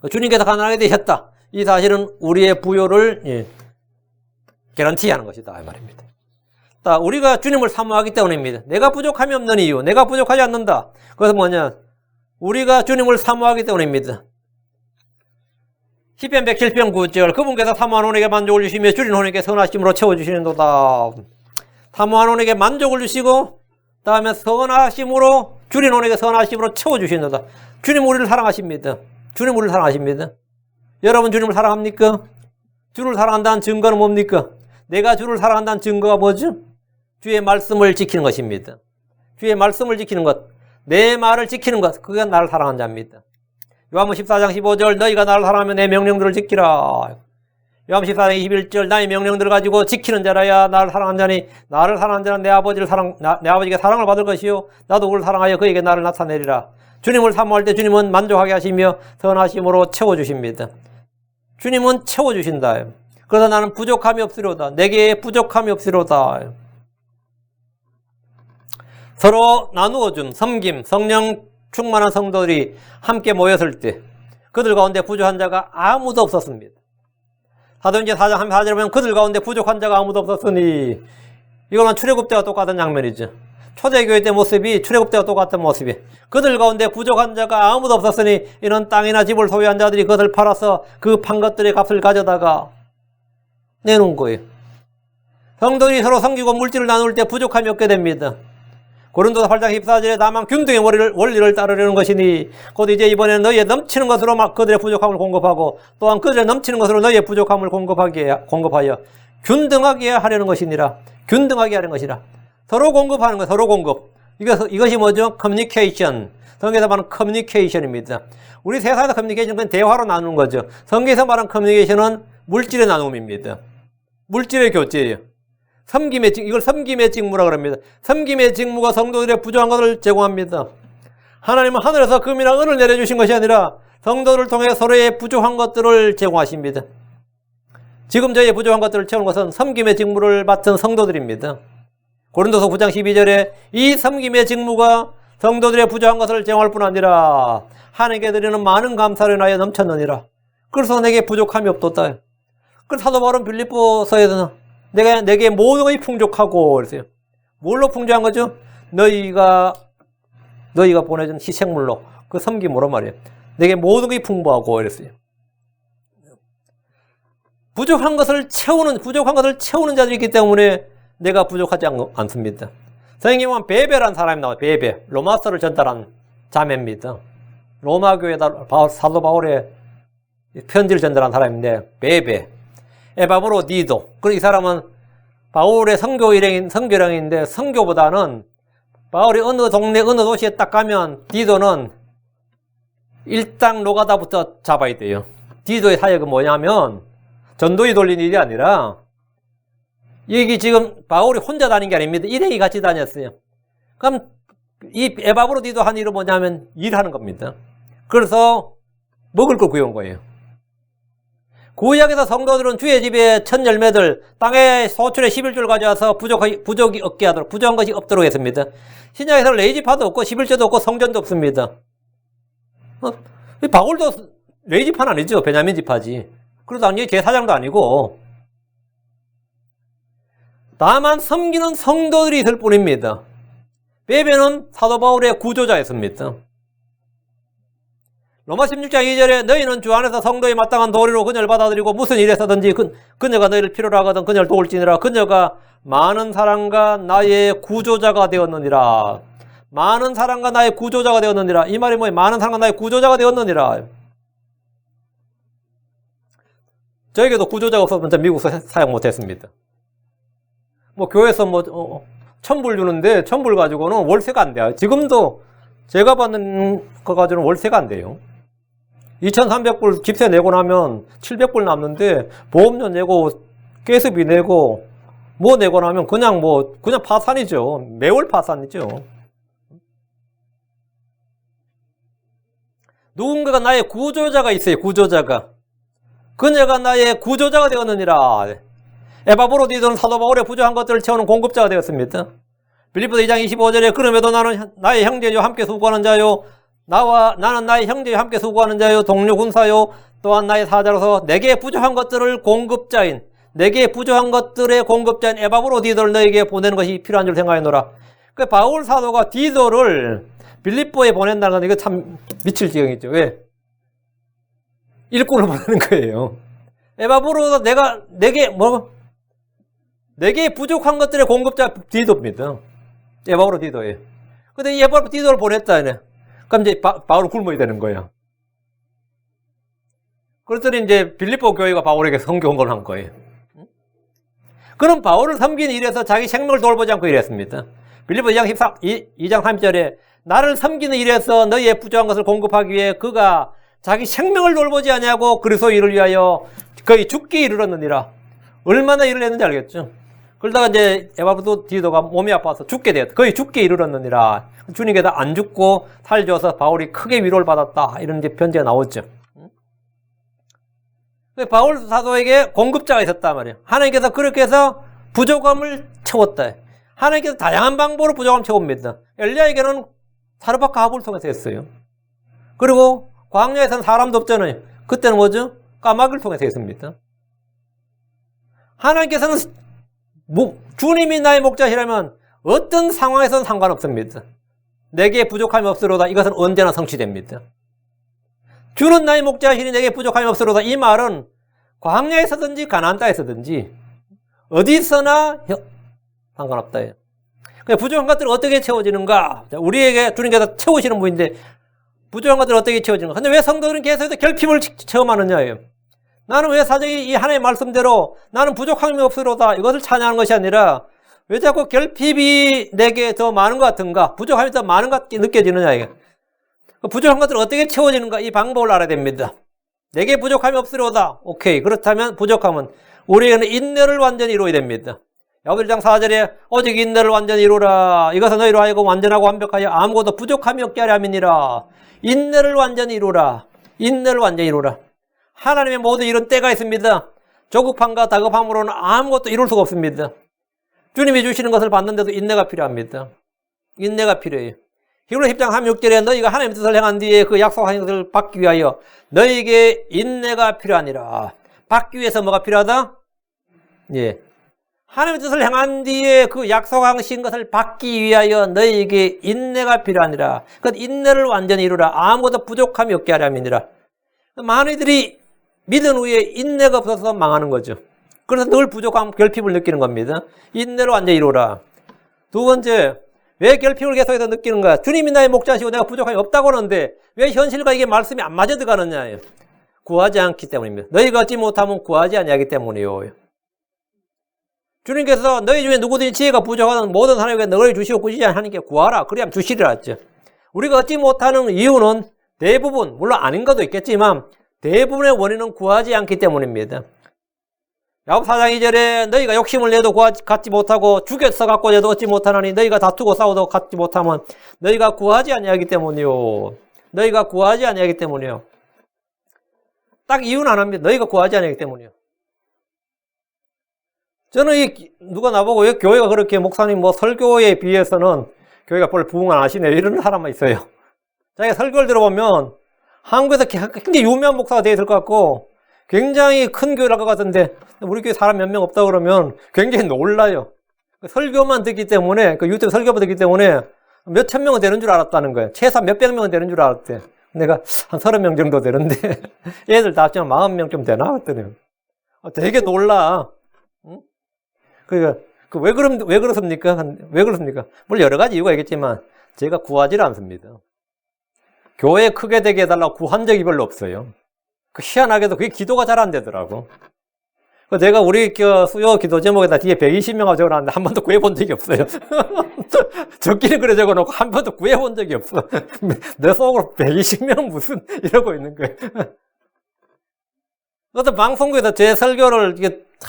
주님께서 가난하게 되셨다. 이 사실은 우리의 부요를 개런티하는 것이다 이 말입니다. 우리가 주님을 사모하기 때문입니다. 내가 부족함이 없는 이유, 내가 부족하지 않는다. 그것은 뭐냐? 우리가 주님을 사모하기 때문입니다. 시편 107편 9절 그분께서 사모하는 혼에게 만족을 주시며 줄인 혼에게 선하심으로 채워주시는도다. 사모하는 혼에게 만족을 주시고 다음에 선하심으로 줄인 혼에게 선하심으로 채워주시는도다. 주님 우리를 사랑하십니다. 주님 우리를 사랑하십니다. 여러분 주님을 사랑합니까? 주를 사랑한다는 증거는 뭡니까? 내가 주를 사랑한다는 증거가 뭐죠? 주의 말씀을 지키는 것입니다. 주의 말씀을 지키는 것, 내 말을 지키는 것, 그게 나를 사랑한 자입니다. 요한복음 14장 15절 너희가 나를 사랑하면 내 명령들을 지키라. 요한 14장 21절 나의 명령들을 가지고 지키는 자라야 나를 사랑한 자니 나를 사랑한 자는 내 아버지께 사랑을 받을 것이요 나도 그를 사랑하여 그에게 나를 나타내리라. 주님을 사모할 때 주님은 만족하게 하시며 선하심으로 채워주십니다. 주님은 채워주신다. 그러나 나는 부족함이 없으리로다. 내게 부족함이 없으리로다. 서로 나누어준 섬김, 성령 충만한 성도들이 함께 모였을 때 그들 가운데 부족한 자가 아무도 없었습니다. 사도행전 4장 4절에 보면 그들 가운데 부족한 자가 아무도 없었으니 이거는 출애굽 때와 똑같은 장면이죠. 초대교회 때 모습이 출애굽 때와 똑같은 모습이 그들 가운데 부족한 자가 아무도 없었으니 이는 땅이나 집을 소유한 자들이 그것을 팔아서 그 판 것들의 값을 가져다가 내놓은 거예요. 성도들이 서로 섬기고 물질을 나눌 때 부족함이 없게 됩니다. 고린도서 8장 14절에 다만 균등의 원리를 따르려는 것이니 곧 이제 이번에는 너희의 넘치는 것으로 막 그들의 부족함을 공급하고 또한 그들의 넘치는 것으로 너희의 부족함을 공급하여 균등하게 하려는 것이니라. 균등하게 하려는 것이라. 서로 공급하는 거예요. 서로 공급. 이것이 뭐죠? 커뮤니케이션. 성경에서 말하는 커뮤니케이션입니다. 우리 세상에서 커뮤니케이션은 대화로 나누는 거죠. 성경에서 말하는 커뮤니케이션은 물질의 나눔입니다. 물질의 교제예요. 이걸 섬김의 직무라고 합니다. 섬김의 직무가 성도들의 부족한 것을 제공합니다. 하나님은 하늘에서 금이나 은을 내려주신 것이 아니라 성도들을 통해 서로의 부족한 것들을 제공하십니다. 지금 저희의 부족한 것들을 채우는 것은 섬김의 직무를 맡은 성도들입니다. 고린도서 9장 12절에 이 섬김의 직무가 성도들의 부족한 것을 제공할 뿐 아니라 하나님께 드리는 많은 감사를 인하여 넘쳤느니라. 그래서 내게 부족함이 없었다. 그래서 사도 바울은 빌립보서에서는 내게 모든 것이 풍족하고 그랬어요. 뭘로 풍족한 거죠? 너희가 보내준 희생물로 그 섬김으로 말이에요. 내게 모든 것이 풍부하고 그랬어요. 부족한 것을 채우는 자들이 있기 때문에 내가 부족하지 않습니다. 성경에 보면 베베라는 사람이 나와요. 베베. 로마서를 전달한 자매입니다. 로마 교회에다 사도 바울의 편지를 전달한 사람인데 베베. 에바브로디도. 그리고 이 사람은 바울의 선교령인데 선교보다는 바울이 어느 동네 어느 도시에 딱 가면 디도는 일당 노가다부터 잡아야 돼요. 디도의 사역은 뭐냐면 전도에 돌린 일이 아니라 여기 지금 바울이 혼자 다닌 게 아닙니다. 일행이 같이 다녔어요. 그럼 이 에바브로디도 한 일은 뭐냐면 일하는 겁니다. 그래서 먹을 걸 구해온 거예요. 구약에서 성도들은 주의 집에 첫 열매들 땅에 소출의 11조를 가져와서 부족이 없게 하도록 부족한 것이 없도록 했습니다. 신약에서는 레이지파도 없고 11조도 없고 성전도 없습니다. 바울도 레이지파는 아니죠. 베냐민 지파지. 그래도 당연히 제사장도 아니고 다만 섬기는 성도들이 있을 뿐입니다. 베베는 사도 바울의 구조자였습니다. 로마 16장 2절에 너희는 주 안에서 성도에 마땅한 도리로 그녀를 받아들이고 무슨 일에서든지 그녀가 너희를 필요로 하거든 그녀를 도울지니라. 그녀가 많은 사랑과 나의 구조자가 되었느니라. 많은 사랑과 나의 구조자가 되었느니라. 이 말이 뭐예요? 많은 사랑과 나의 구조자가 되었느니라. 저에게도 구조자가 없었으면 미국에서 사역 못했습니다. 뭐 교회에서 천불 주는데 천불 가지고는 월세가 안 돼요. 지금도 제가 받는 거 가지고는 월세가 안 돼요. 2,300불 집세 내고 나면 700불 남는데 보험료 내고 가스비 내고 뭐 내고 나면 그냥 파산이죠. 매월 파산이죠. 누군가가 나의 구조자가 있어요. 구조자가. 그녀가 나의 구조자가 되었느니라. 에바브로디도는 사도 바울의 부족한 것들을 채우는 공급자가 되었습니다. 빌립보서 2장 25절에 그럼에도 나는 나의 형제요 함께 수고하는 자요 나는 나의 형제와 함께 수고하는 자요 동료 군사요 또한 나의 사자로서 내게 부족한 것들을 공급자인 내게 부족한 것들의 공급자인 에바브로디도를 너에게 보내는 것이 필요한 줄 생각해노라. 그 바울 사도가 디도를 빌립보에 보낸다는 건 이거 참 미칠 지경이죠. 왜? 일꾼을 보내는 거예요. 에바브로도 내게 부족한 것들의 공급자 디도입니다. 에바브로디도예요. 근데 이 에바브로디도를 보냈다. 그럼 이제 바울은 굶어야 되는 거예요. 그랬더니 이제 빌립보 교회가 바울에게 선교원을 한 거예요. 그럼 바울을 섬기는 일에서 자기 생명을 돌보지 않고 일했습니다. 빌립보 2장 30절에 나를 섬기는 일에서 너희의 부족한 것을 공급하기 위해 그가 자기 생명을 돌보지 아니하고 그리스도 일을 위하여 거의 죽기에 이르렀느니라. 얼마나 일을 했는지 알겠죠? 그러다가 이제 에바브도 디도가 몸이 아파서 죽게 되었다. 거의 죽기에 이르렀느니라. 주님께서 안 죽고 살려서 바울이 크게 위로를 받았다. 이런 이제 편지가 나오죠. 바울 사도에게 공급자가 있었단 말이에요. 하나님께서 그렇게 해서 부족함을 채웠다. 하나님께서 다양한 방법으로 부족함을 채웁니다. 엘리야에게는 사르밧과 하불을 통해서 했어요. 그리고 광야에서는 사람도 없잖아요. 그때는 뭐죠? 까마귀를 통해서 했습니다. 하나님께서는 주님이 나의 목자시라면 어떤 상황에서는 상관없습니다. 내게 부족함이 없으로다. 이것은 언제나 성취됩니다. 주는 나의 목자시니 내게 부족함이 없으로다. 이 말은 광야에서든지 가나안 땅에서든지 어디서나 상관없다. 부족한 것들은 어떻게 채워지는가? 우리에게 주님께서 채우시는 분인데 부족한 것들은 어떻게 채워지는가? 근데 왜 성도들은 계속해서 결핍을 체험하느냐예요. 나는 왜 사정이 이 하나님의 말씀대로 나는 부족함이 없으로다 이것을 찬양하는 것이 아니라 왜 자꾸 결핍이 내게 더 많은 것 같은가? 부족함이 더 많은 것 같게 느껴지느냐 이게. 부족한 것들은 어떻게 채워지는가? 이 방법을 알아야 됩니다. 내게 부족함이 없으로다. 오케이. 그렇다면 부족함은 우리에게는 인내를 완전히 이루어야 됩니다. 야고보 1장 4절에 오직 인내를 완전히 이루라. 이것은 너희로 하여금 완전하고 완벽하여 아무것도 부족함이 없게 하려 함이니라. 인내를 완전히 이루라. 인내를 완전히 이루라. 하나님의 모든 일은 때가 있습니다. 조급함과 다급함으로는 아무것도 이룰 수가 없습니다. 주님이 주시는 것을 받는데도 인내가 필요합니다. 인내가 필요해요. 히브리 10장 36절에 너희가 하나님의 뜻을 행한 뒤에 그 약속하신 것을 받기 위하여 너희에게 인내가 필요하니라. 받기 위해서 뭐가 필요하다? 예. 하나님의 뜻을 행한 뒤에 그 약속하신 것을 받기 위하여 너희에게 인내가 필요하니라. 그 인내를 완전히 이루라. 아무것도 부족함이 없게 하려니라. 많은 이들이 믿은 후에 인내가 없어서 망하는 거죠. 그래서 늘 부족함, 결핍을 느끼는 겁니다. 인내를 완전히 이루라. 두 번째, 왜 결핍을 계속해서 느끼는가? 주님이 나의 목자시고 내가 부족함이 없다고 하는데 왜 현실과 이게 말씀이 안 맞아 들어가느냐? 구하지 않기 때문입니다. 너희가 얻지 못하면 구하지 아니하기 때문이요. 주님께서 너희 중에 누구든지 지혜가 부족하는 모든 사람에게 너를 주시고 꾸짖지 않은 하나님께 구하라. 그래야 주시리라 했죠. 우리가 얻지 못하는 이유는 대부분, 물론 아닌 것도 있겠지만 대부분의 원인은 구하지 않기 때문입니다. 야고보 4장 2절에 너희가 욕심을 내도 갖지 못하고 죽여서 갖고 내도 얻지 못하나니 너희가 다투고 싸워도 갖지 못하면 너희가 구하지 아니하기 때문이요. 너희가 구하지 아니하기 때문이요. 딱 이유는 안 합니다. 너희가 구하지 아니하기 때문이요. 저는 누가 나보고 왜 교회가 그렇게 목사님 뭐 설교에 비해서는 교회가 별 부흥 안 하시네 이런 사람만 있어요. 자기가 설교를 들어보면 한국에서 굉장히 유명한 목사가 되어 있을 것 같고 굉장히 큰 교회를 할 것 같은데 우리 교회 사람 몇 명 없다 그러면 굉장히 놀라요. 설교만 듣기 때문에 그 유튜브 설교만 듣기 때문에 몇 천 명은 되는 줄 알았다는 거예요. 최소 몇백 명은 되는 줄 알았대. 내가 한 30명 정도 되는데 애들 다 합치면 40명 되나 했더니 되게 놀라. 응? 그러니까 왜 그렇습니까? 왜 그렇습니까? 물론 여러 가지 이유가 있겠지만 제가 구하지를 않습니다. 교회 크게 되게 해달라고 구한 적이 별로 없어요. 희한하게도 그게 기도가 잘 안 되더라고. 내가 우리 수요 기도 제목에다 뒤에 120명하고 적어놨는데 한 번도 구해본 적이 없어요. 적기는 그래 적어놓고 한 번도 구해본 적이 없어. 내 속으로 120명 무슨 이러고 있는 거예요. 어떤 방송국에서 제 설교를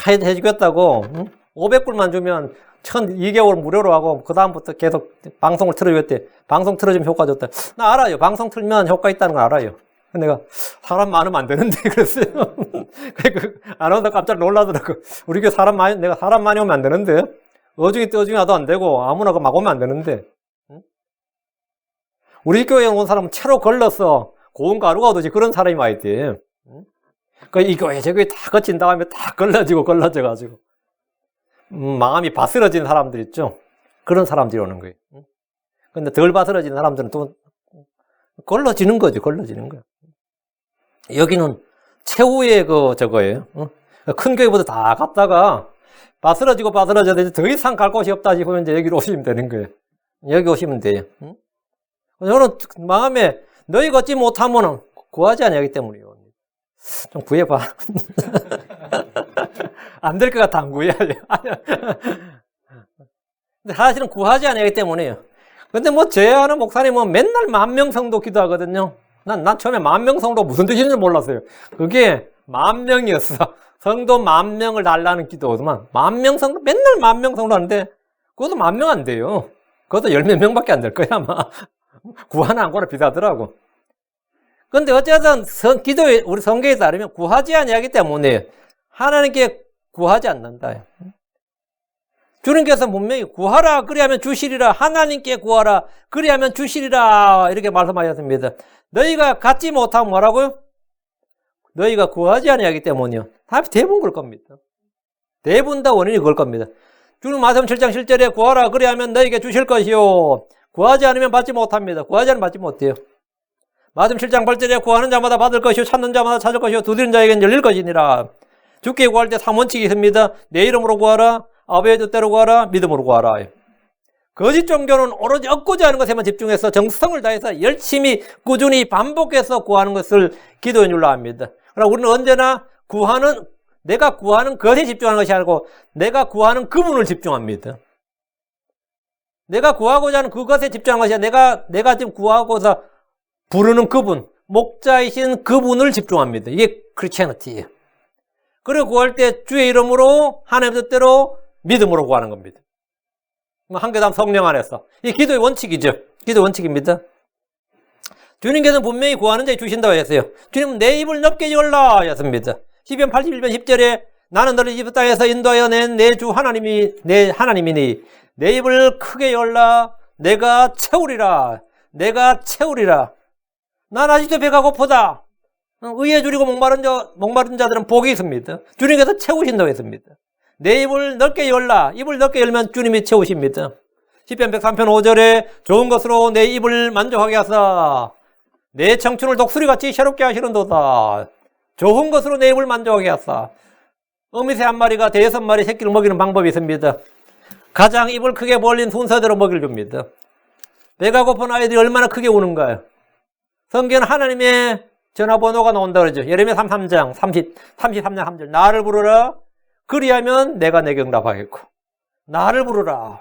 해주겠다고 500불만 주면 2개월 무료로 하고 그 다음부터 계속 방송을 틀어줬대. 방송 틀어주면 효과 좋다. 나 알아요. 방송 틀면 효과 있다는 걸 알아요. 내가 사람 많으면 안 되는데 그랬어요. 안 오다 깜짝 놀라더라고. 우리 교회 내가 사람 많이 오면 안 되는데 어중이 떠중이 와도 안 되고 아무나 막 오면 안 되는데 우리 교회에 온 사람은 채로 걸러서 고운 가루가 오듯이 그런 사람이 와야 돼. 이 교회 저 교회 다 거친 다음에 다 걸러져가지고 마음이 바스러진 사람들 있죠. 그런 사람들이 오는 거예요. 근데 덜 바스러진 사람들은 또 걸러지는 거죠. 여기는 최후의 저거예요. 큰 교회보다 다 갔다가 바스러져서 이제 더 이상 갈 곳이 없다 싶으면 이제 여기로 오시면 되는 거예요. 여기 오시면 돼요. 저는 마음에 너희가 얻지 못하면 구하지 아니하기 때문이에요. 좀 구해봐. 안 될 것 같아, 안 구해야 돼. 근데 사실은 구하지 아니하기 때문이에요. 근데 제 아는 목사님은 맨날 10,000명 성도 기도하거든요. 난 처음에 10,000명 성도 무슨 뜻인지 몰랐어요. 그게 10,000명이었어. 성도 10,000명을 달라는 기도더만. 10,000명 성도, 맨날 10,000명 성도 하는데, 그것도 10,000명 안 돼요. 그것도 10몇 명밖에 안 될 거야, 아마. 구하나 안 구하나 비슷하더라고. 근데 어쨌든 기도에, 우리 성경에 따르면 구하지 아니하기 때문에 하나님께 구하지 않는다. 주님께서 분명히 구하라, 그리하면 주시리라. 하나님께 구하라, 그리하면 주시리라. 이렇게 말씀하셨습니다. 너희가 갖지 못하면 뭐라고요? 너희가 구하지 아니하기 때문이요. 대부분 그럴 겁니다. 대부분 다 원인이 그럴 겁니다. 주님 말씀 7장 7절에 구하라, 그리하면 너희에게 주실 것이요. 구하지 않으면 받지 못합니다. 구하지 않으면 받지 못해요. 말씀 7장 8절에 구하는 자마다 받을 것이요, 찾는 자마다 찾을 것이요, 두드리는 자에게는 열릴 것이니라. 주께 구할 때 3원칙이 있습니다. 내 이름으로 구하라, 아버지의 뜻대로 구하라, 믿음으로 구하라. 거짓 종교는 오로지 얻고자 하는 것에만 집중해서 정성을 다해서 열심히 꾸준히 반복해서 구하는 것을 기도의 줄로 합니다. 그러나 우리는 언제나 내가 구하는 것에 집중하는 것이 아니고 내가 구하는 그분을 집중합니다. 내가 구하고자 하는 그것에 집중하는 것이 아니라 내가 지금 구하고서 부르는 그분, 목자이신 그분을 집중합니다. 이게 크리스천이에요. 그리고 구할 때 주의 이름으로 하나님 뜻대로 믿음으로 구하는 겁니다. 한계담 성령 안에서. 이 기도의 원칙이죠. 기도의 원칙입니다. 주님께서는 분명히 구하는 자에 주신다고 했어요. 주님은 내 입을 넓게 열라 하셨습니다. 시편 81편 10절에 나는 너를 이집트 땅에서 인도하여 낸 내 주 하나님이 내 하나님이니 내 입을 크게 열라 내가 채우리라. 내가 채우리라. 난 아직도 배가 고프다. 의에 줄이고 목마른 자들은 복이 있습니다. 주님께서 채우신다고 했습니다. 내 입을 넓게 열라. 입을 넓게 열면 주님이 채우십니다. 시편 103편 5절에 좋은 것으로 내 입을 만족하게 하사 내 청춘을 독수리같이 새롭게 하시는도다. 좋은 것으로 내 입을 만족하게 하사. 어미새 한 마리가 5마리 새끼를 먹이는 방법이 있습니다. 가장 입을 크게 벌린 순서대로 먹이를 줍니다. 배가 고픈 아이들이 얼마나 크게 우는가요? 성경은 하나님의 전화번호가 나온다 그러죠. 예레미야 33장 33장 3절. 나를 부르라. 그리하면 내가 내게 응답하겠고. 나를 부르라.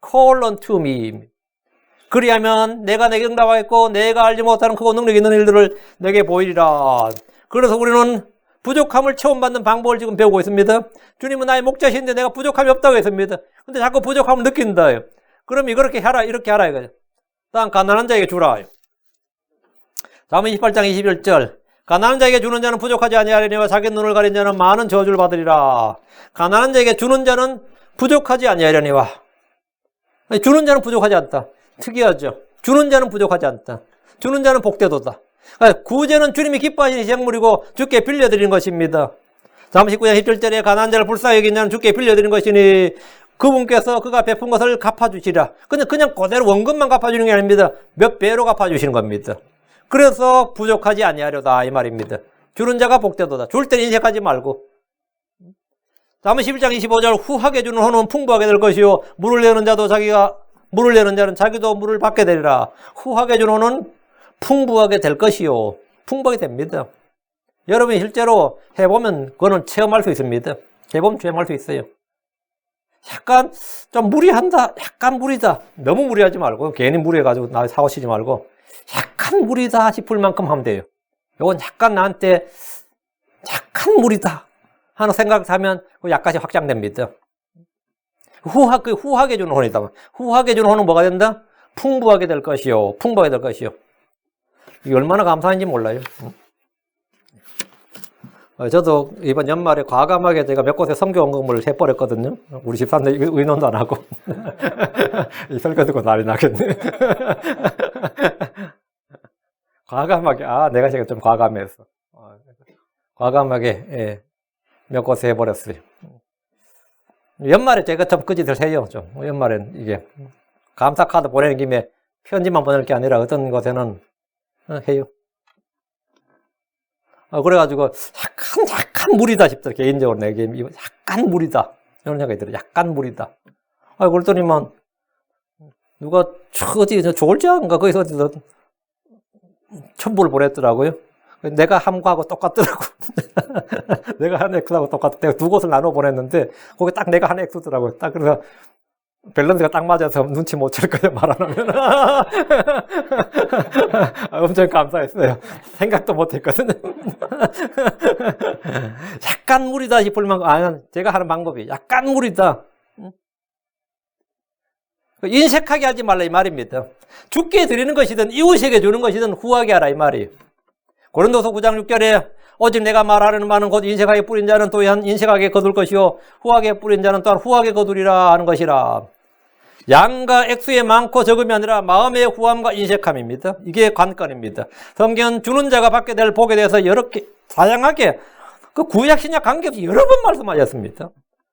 Call unto me. 그리하면 내가 내게 응답하겠고 내가 알지 못하는 크고 능력 있는 일들을 내게 보이리라. 그래서 우리는 부족함을 체험받는 방법을 지금 배우고 있습니다. 주님은 나의 목자신데 내가 부족함이 없다고 했습니다. 근데 자꾸 부족함을 느낀다. 그럼 이렇게 하라, 이렇게 하라 이거죠. 다음 가난한 자에게 주라. 잠언 28장 21절. 가난한 자에게 주는 자는 부족하지 아니하리니와 자기 눈을 가린 자는 많은 저주를 받으리라. 가난한 자에게 주는 자는 부족하지 아니하리니와. 주는 자는 부족하지 않다. 특이하죠. 주는 자는 부족하지 않다. 주는 자는 복되도다. 구제는 주님이 기뻐하시는 시작물이고 주께 빌려드리는 것입니다. 잠언 19장 17절에 가난한 자를 불쌍히 여긴 자는 주께 빌려드리는 것이니 그분께서 그가 베푼 것을 갚아주시라. 그냥 그대로 원금만 갚아주는 게 아닙니다. 몇 배로 갚아주시는 겁니다. 그래서 부족하지 아니하려다 이 말입니다. 주는 자가 복되도다. 줄 때 인색하지 말고. 잠언 11장 25절 후하게 주는 혼은 풍부하게 될 것이요 물을 내는 자는 자기도 물을 받게 되리라. 후하게 주는 혼은 풍부하게 될 것이요. 풍부하게 됩니다. 여러분이 실제로 해보면 그거는 체험할 수 있습니다. 해보면 체험할 수 있어요. 약간 좀 무리한다. 약간 무리다. 너무 무리하지 말고 괜히 무리해가지고 나 사고 치지 말고 약간 무리다 싶을 만큼 하면 돼요. 이건 약간 나한테 약간 무리다 하는 생각을 하면 약간씩 확장됩니다. 후하게 주는 혼이다. 후하게 주는 혼은 뭐가 된다? 풍부하게 될 것이요. 풍부하게 될 것이요. 이게 얼마나 감사한지 몰라요. 저도 이번 연말에 과감하게 제가 몇 곳에 선교 원금을 해버렸거든요. 우리 집사람들 의논도 안 하고. 이 설교 듣고 난리 나겠네. 과감하게, 내가 지금 좀 과감했어. 과감하게, 예, 몇 곳에 해버렸어요. 연말에 제가 좀 끄지들 해요, 좀. 연말엔 이게. 감사카드 보내는 김에 편지만 보낼 게 아니라 어떤 곳에는 해요. 그래가지고 약간 무리다 싶더라. 개인적으로 내게 약간 무리다 이런 생각이 들어요. 약간 무리다. 그랬더니만 누가 어디 조울지인가 거기서 어디서 첨부를 보냈더라고요. 내가 한 거하고 똑같더라고. 내가 한 액수하고 똑같아. 내가 두 곳을 나눠 보냈는데 거기 딱 내가 한 액수더라고요. 딱 그래서 밸런스가 딱 맞아서 눈치 못 챌 거예요, 말 안 하면. 엄청 감사했어요. 생각도 못 했거든요. 약간 무리다 싶을 만큼, 제가 하는 방법이 약간 무리다. 인색하게 하지 말라 이 말입니다. 죽게 드리는 것이든 이웃에게 주는 것이든 후하게 하라 이 말이에요. 고린도서 9장 6절에 오직 내가 말하려는 말은 곧 인색하게 뿌린 자는 또한 인색하게 거둘 것이요 후하게 뿌린 자는 또한 후하게 거두리라 하는 것이라. 양과 액수의 많고 적음이 아니라 마음의 후함과 인색함입니다. 이게 관건입니다. 성경은 주는 자가 받게 될 복에 대해서 여러 개 다양하게 그 구약 신약 관계없이 여러 번 말씀하셨습니다.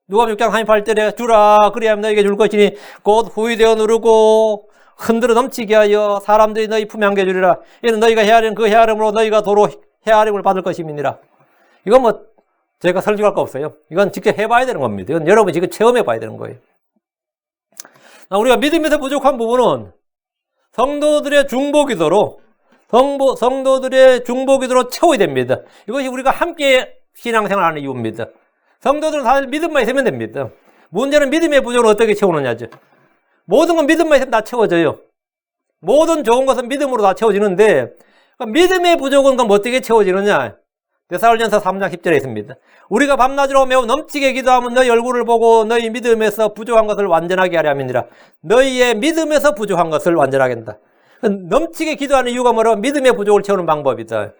누가복음 6장 38절에 주라 그리하면 너에게 줄 것이니 곧 후이되어 누르고 흔들어 넘치게 하여 사람들이 너희 품에 안겨주리라. 이는 너희가 헤아리는 그 헤아림으로 너희가 도로 헤아림을 받을 것임이니라. 이건 뭐 제가 설명할 거 없어요. 이건 직접 해봐야 되는 겁니다. 이건 여러분이 지금 체험해봐야 되는 거예요. 우리가 믿음에서 부족한 부분은 성도들의 중보기도로 성도들의 중보기도로 채워야 됩니다. 이것이 우리가 함께 신앙생활하는 이유입니다. 성도들은 다들 믿음만 있으면 됩니다. 문제는 믿음의 부족을 어떻게 채우느냐죠. 모든 건 믿음만 있으면 다 채워져요. 모든 좋은 것은 믿음으로 다 채워지는데 믿음의 부족은 그럼 어떻게 채워지느냐. 데살로니가서 3장 10절에 있습니다. 우리가 밤낮으로 매우 넘치게 기도하면 너희 얼굴을 보고 너희 믿음에서 부족한 것을 완전하게 하려 함이니라. 너희의 믿음에서 부족한 것을 완전하게 한다. 넘치게 기도하는 이유가 뭐라고? 믿음의 부족을 채우는 방법이다.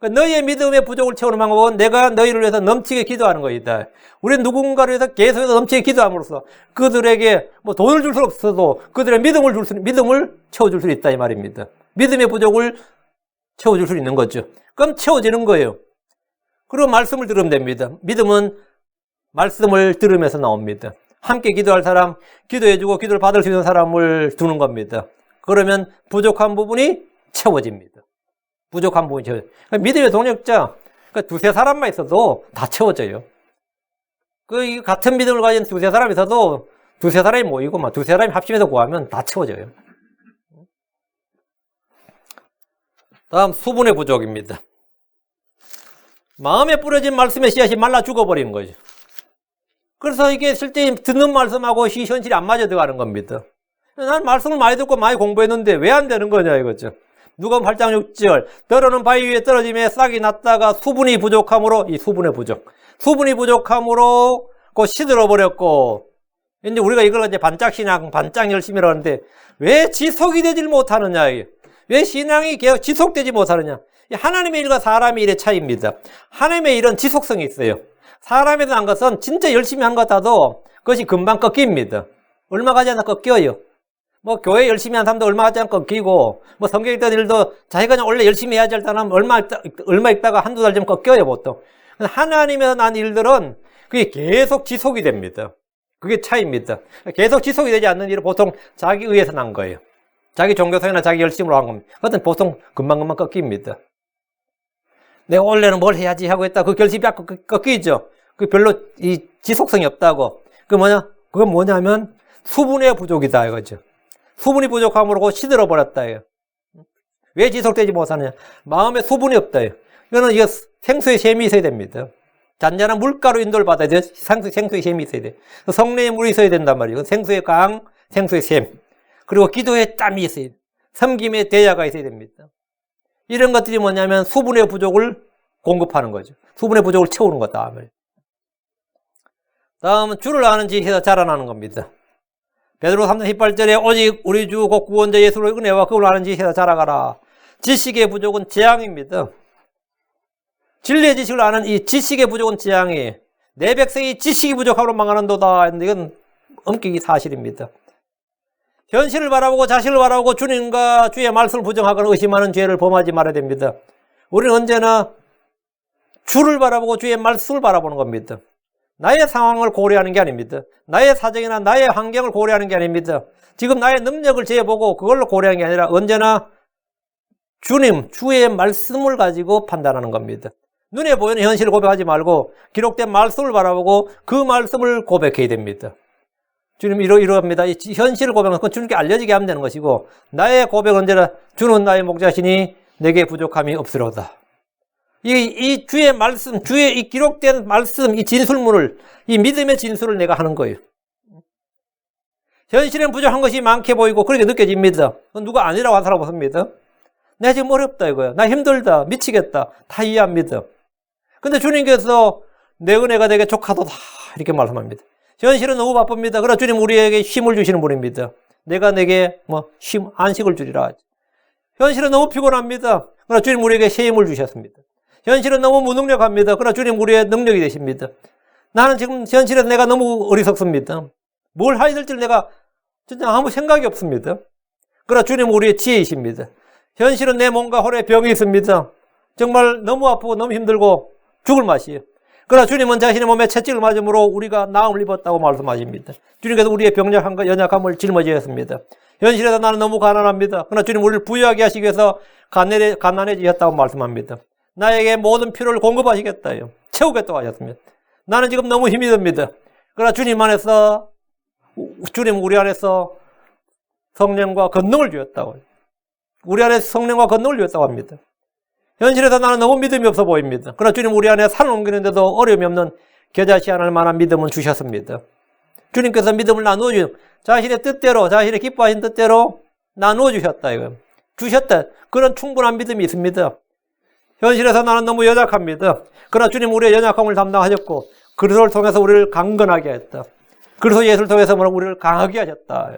너희의 믿음의 부족을 채우는 방법은 내가 너희를 위해서 넘치게 기도하는 것이다. 우리는 누군가를 위해서 계속해서 넘치게 기도함으로써 그들에게 뭐 돈을 줄 수 없어도 그들의 믿음을 채워줄 수 있다 이 말입니다. 믿음의 부족을 채워줄 수 있는 거죠. 그럼 채워지는 거예요. 그리고 말씀을 들으면 됩니다. 믿음은 말씀을 들으면서 나옵니다. 함께 기도할 사람, 기도해주고 기도를 받을 수 있는 사람을 두는 겁니다. 그러면 부족한 부분이 채워집니다. 부족한 부분이 채워져요. 믿음의 동력자, 그러니까 두세 사람만 있어도 다 채워져요. 같은 믿음을 가진 두세 사람이 있어도 두세 사람이 모이고 막 두세 사람이 합심해서 구하면 다 채워져요. 다음 수분의 부족입니다. 마음에 뿌려진 말씀의 씨앗이 말라 죽어버리는 거죠. 그래서 이게 실제 듣는 말씀하고 현실이 안 맞아 들어가는 겁니다. 난 말씀을 많이 듣고 많이 공부했는데 왜 안 되는 거냐 이거죠. 누가복음 8장 6절 더러는 바위 위에 떨어짐에 싹이 났다가 수분이 부족함으로 이 수분의 부족. 수분이 부족함으로 곧 시들어버렸고 이제 우리가 이걸 이제 반짝신앙, 반짝 열심이라고 하는데 왜 지속이 되질 못하느냐 이게. 왜 신앙이 계속 지속되지 못하느냐. 하나님의 일과 사람의 일의 차이입니다. 하나님의 일은 지속성이 있어요. 사람에 대한 것은 진짜 열심히 한 것 같아도 그것이 금방 꺾입니다. 얼마 가지 않아 꺾여요. 뭐 교회 열심히 한 사람도 얼마 가지 않아 꺾이고 뭐 성경 읽던 일도 자기가 그냥 원래 열심히 해야지 할 사람 얼마 읽다가 한두 달 좀 꺾여요 보통. 하나님에서 난 일들은 그게 계속 지속이 됩니다. 그게 차이입니다. 계속 지속이 되지 않는 일은 보통 자기 의해서 난 거예요. 자기 종교생활이나 자기 열심으로 한 겁니다. 그것은 보통 금방금방 꺾입니다. 내가 원래는 뭘 해야지 하고 했다. 그 결심이 꺾이죠. 그 별로 이 지속성이 없다고. 그건 뭐냐면 수분의 부족이다 이거죠. 수분이 부족함으로 시들어 버렸다 이거. 왜 지속되지 못하느냐? 마음에 수분이 없다 이거. 이거는 이거 생수의 셈이 있어야 됩니다. 잔잔한 물가로 인도를 받아야 돼요. 생수의 셈이 있어야 돼요. 성령의 물이 있어야 된단 말이에요. 생수의 강, 생수의 셈. 그리고 기도의 땀이 있어야 돼요. 섬김의 대야가 있어야 됩니다. 이런 것들이 뭐냐면 수분의 부족을 공급하는 거죠. 수분의 부족을 채우는 거다. 다음은 주를 아는 지식에서 자라나는 겁니다. 베드로 3장 18절에 오직 우리 주 곧 구원자 예수의 은혜와 그걸 아는 지식에서 자라가라. 지식의 부족은 재앙입니다. 진리의 지식을 아는 이 지식의 부족은 재앙이에요. 내 백성이 지식이 부족함으로 망하는도다. 이건 엄격히 사실입니다. 현실을 바라보고 자신을 바라보고 주님과 주의 말씀을 부정하거나 의심하는 죄를 범하지 말아야 됩니다. 우리는 언제나 주를 바라보고 주의 말씀을 바라보는 겁니다. 나의 상황을 고려하는 게 아닙니다. 나의 사정이나 나의 환경을 고려하는 게 아닙니다. 지금 나의 능력을 재보고 그걸로 고려하는 게 아니라 언제나 주의 말씀을 가지고 판단하는 겁니다. 눈에 보이는 현실을 고백하지 말고 기록된 말씀을 바라보고 그 말씀을 고백해야 됩니다. 주님 이러합니다. 이 현실을 고백하면 그건 주님께 알려지게 하면 되는 것이고 나의 고백은 언제나 주는 나의 목자시니 내게 부족함이 없으로다. 이 주의 말씀, 주의 이 기록된 말씀, 이 진술문을, 이 믿음의 진술을 내가 하는 거예요. 현실엔 부족한 것이 많게 보이고 그렇게 느껴집니다. 누가 아니라고 한 사람 없습니다. 내가 지금 어렵다 이거야. 나 힘들다. 미치겠다. 다 이해합니다. 근데 주님께서 내 은혜가 되게 족하도다 이렇게 말씀합니다. 현실은 너무 바쁩니다. 그러나 주님 우리에게 힘을 주시는 분입니다. 내가 내게 안식을 주리라. 현실은 너무 피곤합니다. 그러나 주님 우리에게 새 힘을 주셨습니다. 현실은 너무 무능력합니다. 그러나 주님 우리의 능력이 되십니다. 나는 지금 현실에서 내가 너무 어리석습니다. 뭘 해야 될지 내가 진짜 아무 생각이 없습니다. 그러나 주님 우리의 지혜이십니다. 현실은 내 몸과 홀에 병이 있습니다. 정말 너무 아프고 너무 힘들고 죽을 맛이에요. 그러나 주님은 자신의 몸에 채찍을 맞음으로 우리가 나음을 입었다고 말씀하십니다. 주님께서 우리의 병약함과 연약함을 짊어지셨습니다. 현실에서 나는 너무 가난합니다. 그러나 주님 우리를 부유하게 하시기 위해서 가난해지셨다고 말씀합니다. 나에게 모든 필요를 공급하시겠다요. 채우겠다고 하셨습니다. 나는 지금 너무 힘이 듭니다. 그러나 주님 안에서 주님 우리 안에서 성령과 권능을 주셨다고. 우리 안에 성령과 권능을 주셨다고 합니다. 현실에서 나는 너무 믿음이 없어 보입니다. 그러나 주님 우리 안에 산을 옮기는데도 어려움이 없는 겨자씨 않을 만한 믿음은 주셨습니다. 주님께서 믿음을 나누어 주셨다. 자신의 뜻대로, 자신의 기뻐하신 뜻대로 나누어 주셨다. 이거 주셨다. 그런 충분한 믿음이 있습니다. 현실에서 나는 너무 연약합니다. 그러나 주님 우리의 연약함을 담당하셨고 그리스도를 통해서 우리를 강건하게 했다. 그리스도 예수를 통해서 우리를 강하게 하셨다.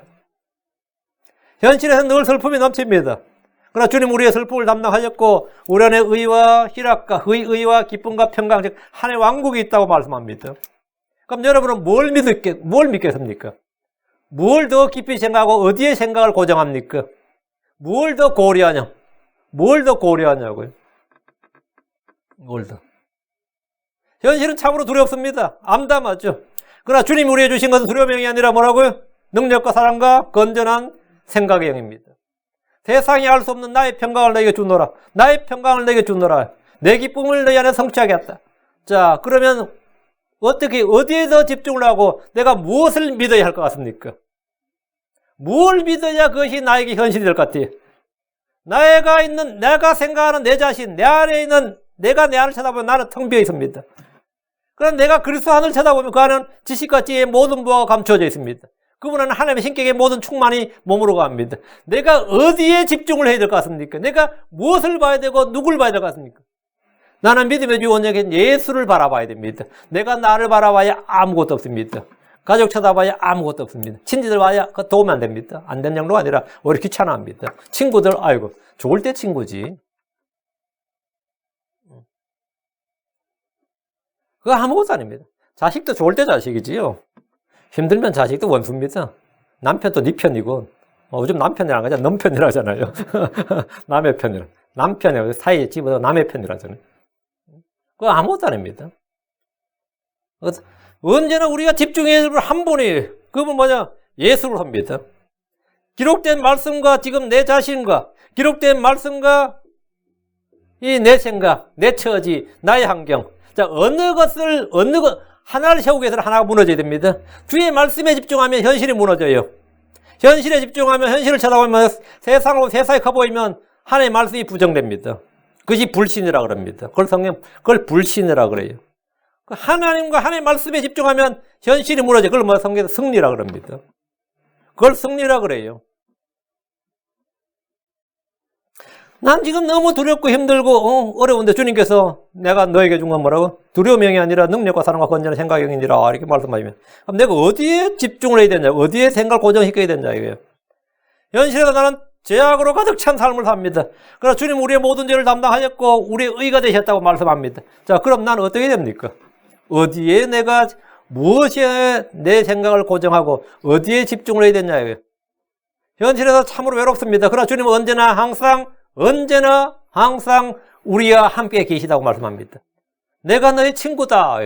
현실에서 늘 슬픔이 넘칩니다. 그러나 주님 우리의 슬픔을 담당하셨고 우리 안에 의와 희락과 의와 기쁨과 평강 즉 하나의 왕국이 있다고 말씀합니다. 그럼 여러분은 뭘 믿겠습니까? 뭘 더 깊이 생각하고 어디에 생각을 고정합니까? 뭘 더 고려하냐? 뭘 더 고려하냐고요? 뭘 더? 현실은 참으로 두렵습니다. 암담하죠. 그러나 주님이 우리에게 주신 것은 두려움의 영이 아니라 뭐라고요? 능력과 사랑과 건전한 생각의 영입니다. 세상이 알 수 없는 나의 평강을 너에게 주노라. 나의 평강을 너에게 주노라. 내 기쁨을 너희 안에 성취하게 했다. 자, 그러면 어디에 더 집중을 하고 내가 무엇을 믿어야 할 것 같습니까? 뭘 믿어야 그것이 나에게 현실이 될 것 같아요? 내가 생각하는 내 자신, 내 안에 있는 내가 내 안을 쳐다보면 나는 텅 비어 있습니다. 그럼 내가 그리스도 하늘을 쳐다보면 그 안은 지식과 지혜의 모든 부하가 감추어져 있습니다. 그분은 하나님의 신격의 모든 충만이 몸으로 갑니다. 내가 어디에 집중을 해야 될 것 같습니까? 내가 무엇을 봐야 되고 누굴 봐야 될 것 같습니까? 나는 믿음의 주 원역인 예수를 바라봐야 됩니다. 내가 나를 바라봐야 아무것도 없습니다. 가족 쳐다봐야 아무것도 없습니다. 친지들 봐야 그거 도움이 안 됩니다. 안 된 정도가 아니라 오히려 귀찮아합니다. 친구들 아이고 좋을 때 친구지. 그거 아무것도 아닙니다. 자식도 좋을 때 자식이지요. 힘들면 자식도 원수입니다. 남편도 네 편이고 요즘 남편이라는 거잖아. 넌 편이라 하잖아요. 남의 편이라. 남편이 사이에 집어서 남의 편이라 하잖아요. 그거 아무것도 아닙니다. 언제나 우리가 집중해야 할 한 분이 그분 뭐냐? 예수를 합니다. 기록된 말씀과 지금 내 자신과 기록된 말씀과 이 내 생각, 내 처지, 나의 환경. 자, 하나를 세우기 위해서는 하나가 무너져야 됩니다. 주의 말씀에 집중하면 현실이 무너져요. 현실에 집중하면 현실을 쳐다보면 세상에 커보이면 하나의 말씀이 부정됩니다. 그것이 불신이라 그럽니다. 그걸 불신이라 그래요. 하나님과 하나님의 말씀에 집중하면 현실이 무너져요. 그걸 성경에서 승리라 그럽니다. 그걸 승리라 그래요. 난 지금 너무 두렵고 힘들고 어려운데 주님께서 내가 너에게 준 건 뭐라고? 두려움의 영이 아니라 능력과 사랑과 건전한 생각의 영이니라 이렇게 말씀하시면 그럼 내가 어디에 집중을 해야 되냐? 어디에 생각을 고정시켜야 되냐 이거예요. 현실에서 나는 죄악으로 가득 찬 삶을 삽니다. 그러나 주님 우리의 모든 죄를 담당하셨고 우리의 의가 되셨다고 말씀합니다. 자, 그럼 나는 어떻게 됩니까? 어디에 내가 무엇에 내 생각을 고정하고 어디에 집중을 해야 되냐 이거예요. 현실에서 참으로 외롭습니다. 그러나 주님은 언제나 항상 우리와 함께 계시다고 말씀합니다. 내가 너의 친구다.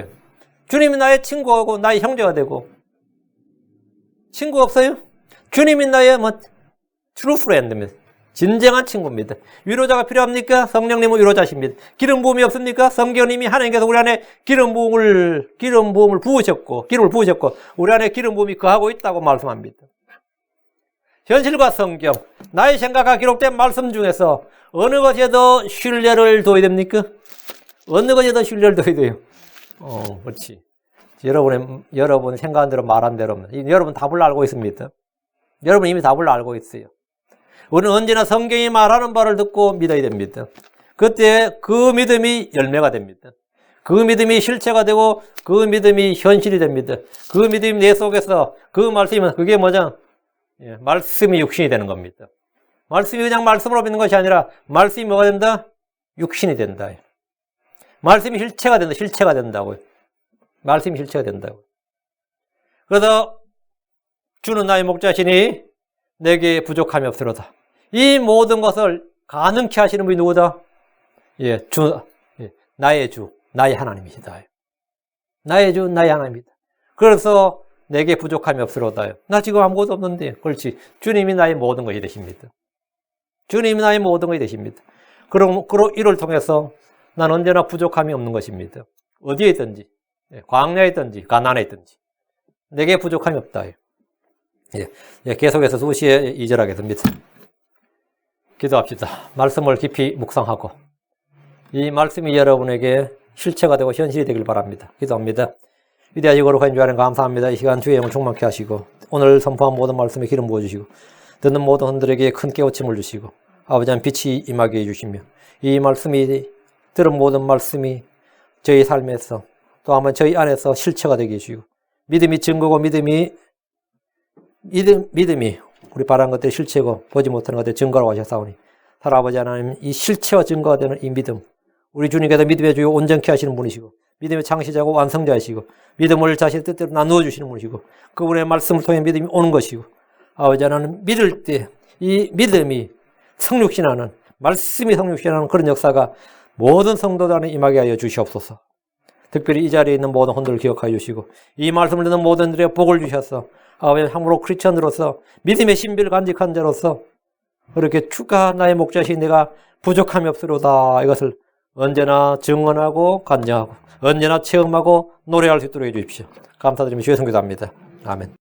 주님이 나의 친구하고 나의 형제가 되고 친구 없어요? 주님이 나의 true friend입니다. 진정한 친구입니다. 위로자가 필요합니까? 성령님은 위로자십니다. 기름 부음이 없습니까? 성령님이 하나님께서 우리 안에 기름 부음을 부으셨고 우리 안에 기름 부음이 거하고 있다고 말씀합니다. 현실과 성경, 나의 생각과 기록된 말씀 중에서 어느 것에 더 신뢰를 둬야 됩니까? 어느 것에 더 신뢰를 둬야 돼요? 그렇지. 여러분 생각한 대로 말한 대로 여러분 답을 알고 있습니다. 여러분 이미 답을 알고 있어요. 우리는 언제나 성경이 말하는 바를 듣고 믿어야 됩니다. 그때 그 믿음이 열매가 됩니다. 그 믿음이 실체가 되고 그 믿음이 현실이 됩니다. 그 믿음이 내 속에서 그 말씀이면 그게 뭐죠? 말씀이 육신이 되는 겁니다. 말씀이 그냥 말씀으로 믿는 것이 아니라 말씀이 뭐가 된다? 육신이 된다. 말씀이 실체가 된다. 실체가 된다고요. 말씀이 실체가 된다고요. 그래서 주는 나의 목자시니 내게 부족함이 없으로다. 이 모든 것을 가능케 하시는 분이 누구다? 나의 주, 나의 하나님이시다. 나의 주, 나의 하나님이다. 그래서 내게 부족함이 없으로다. 나 지금 아무것도 없는데. 그렇지. 주님이 나의 모든 것이 되십니다. 주님이 나의 모든 것이 되십니다. 그럼 이를 통해서 난 언제나 부족함이 없는 것입니다. 어디에 있든지, 광야에 있든지, 가난에 있든지 내게 부족함이 없다. 계속해서 2시에 2절 하겠습니다. 기도합시다. 말씀을 깊이 묵상하고 이 말씀이 여러분에게 실체가 되고 현실이 되길 바랍니다. 기도합니다. 위대하시고 거룩한 주 하나님 감사합니다. 이 시간 주의 영을 충만케 하시고 오늘 선포한 모든 말씀에 기름 부어주시고 듣는 모든 헌들에게 큰 깨우침을 주시고 아버지 한 빛이 임하게 해주시며 이 말씀이 들은 모든 말씀이 저희 삶에서 또 아마 저희 안에서 실체가 되게 해주시고 믿음이 증거고 믿음이 우리 바라는 것들이 실체고 보지 못하는 것들이 증거라고 하셨사오니 살아버지 하나님 이 실체와 증거가 되는 이 믿음 우리 주님께서 믿음의 주요 온전케 하시는 분이시고 믿음의 창시자고 완성자이시고 믿음을 자신의 뜻대로 나누어 주시는 분이시고 그분의 말씀을 통해 믿음이 오는 것이고 아버지 하나님 믿을 때 이 믿음이 성육신하는 말씀이 성육신하는 그런 역사가 모든 성도들 안에 임하게 하여 주시옵소서. 특별히 이 자리에 있는 모든 혼들을 기억하여 주시고 이 말씀을 듣는 모든들의 복을 주셔서 아버지 함으로 크리스천으로서 믿음의 신비를 간직한 자로서 그렇게 주가 나의 목자신 내가 부족함이 없으로다 이것을 언제나 증언하고 간증하고 언제나 체험하고 노래할 수 있도록 해주십시오. 감사드리며 주의 성기도합니다. 아멘.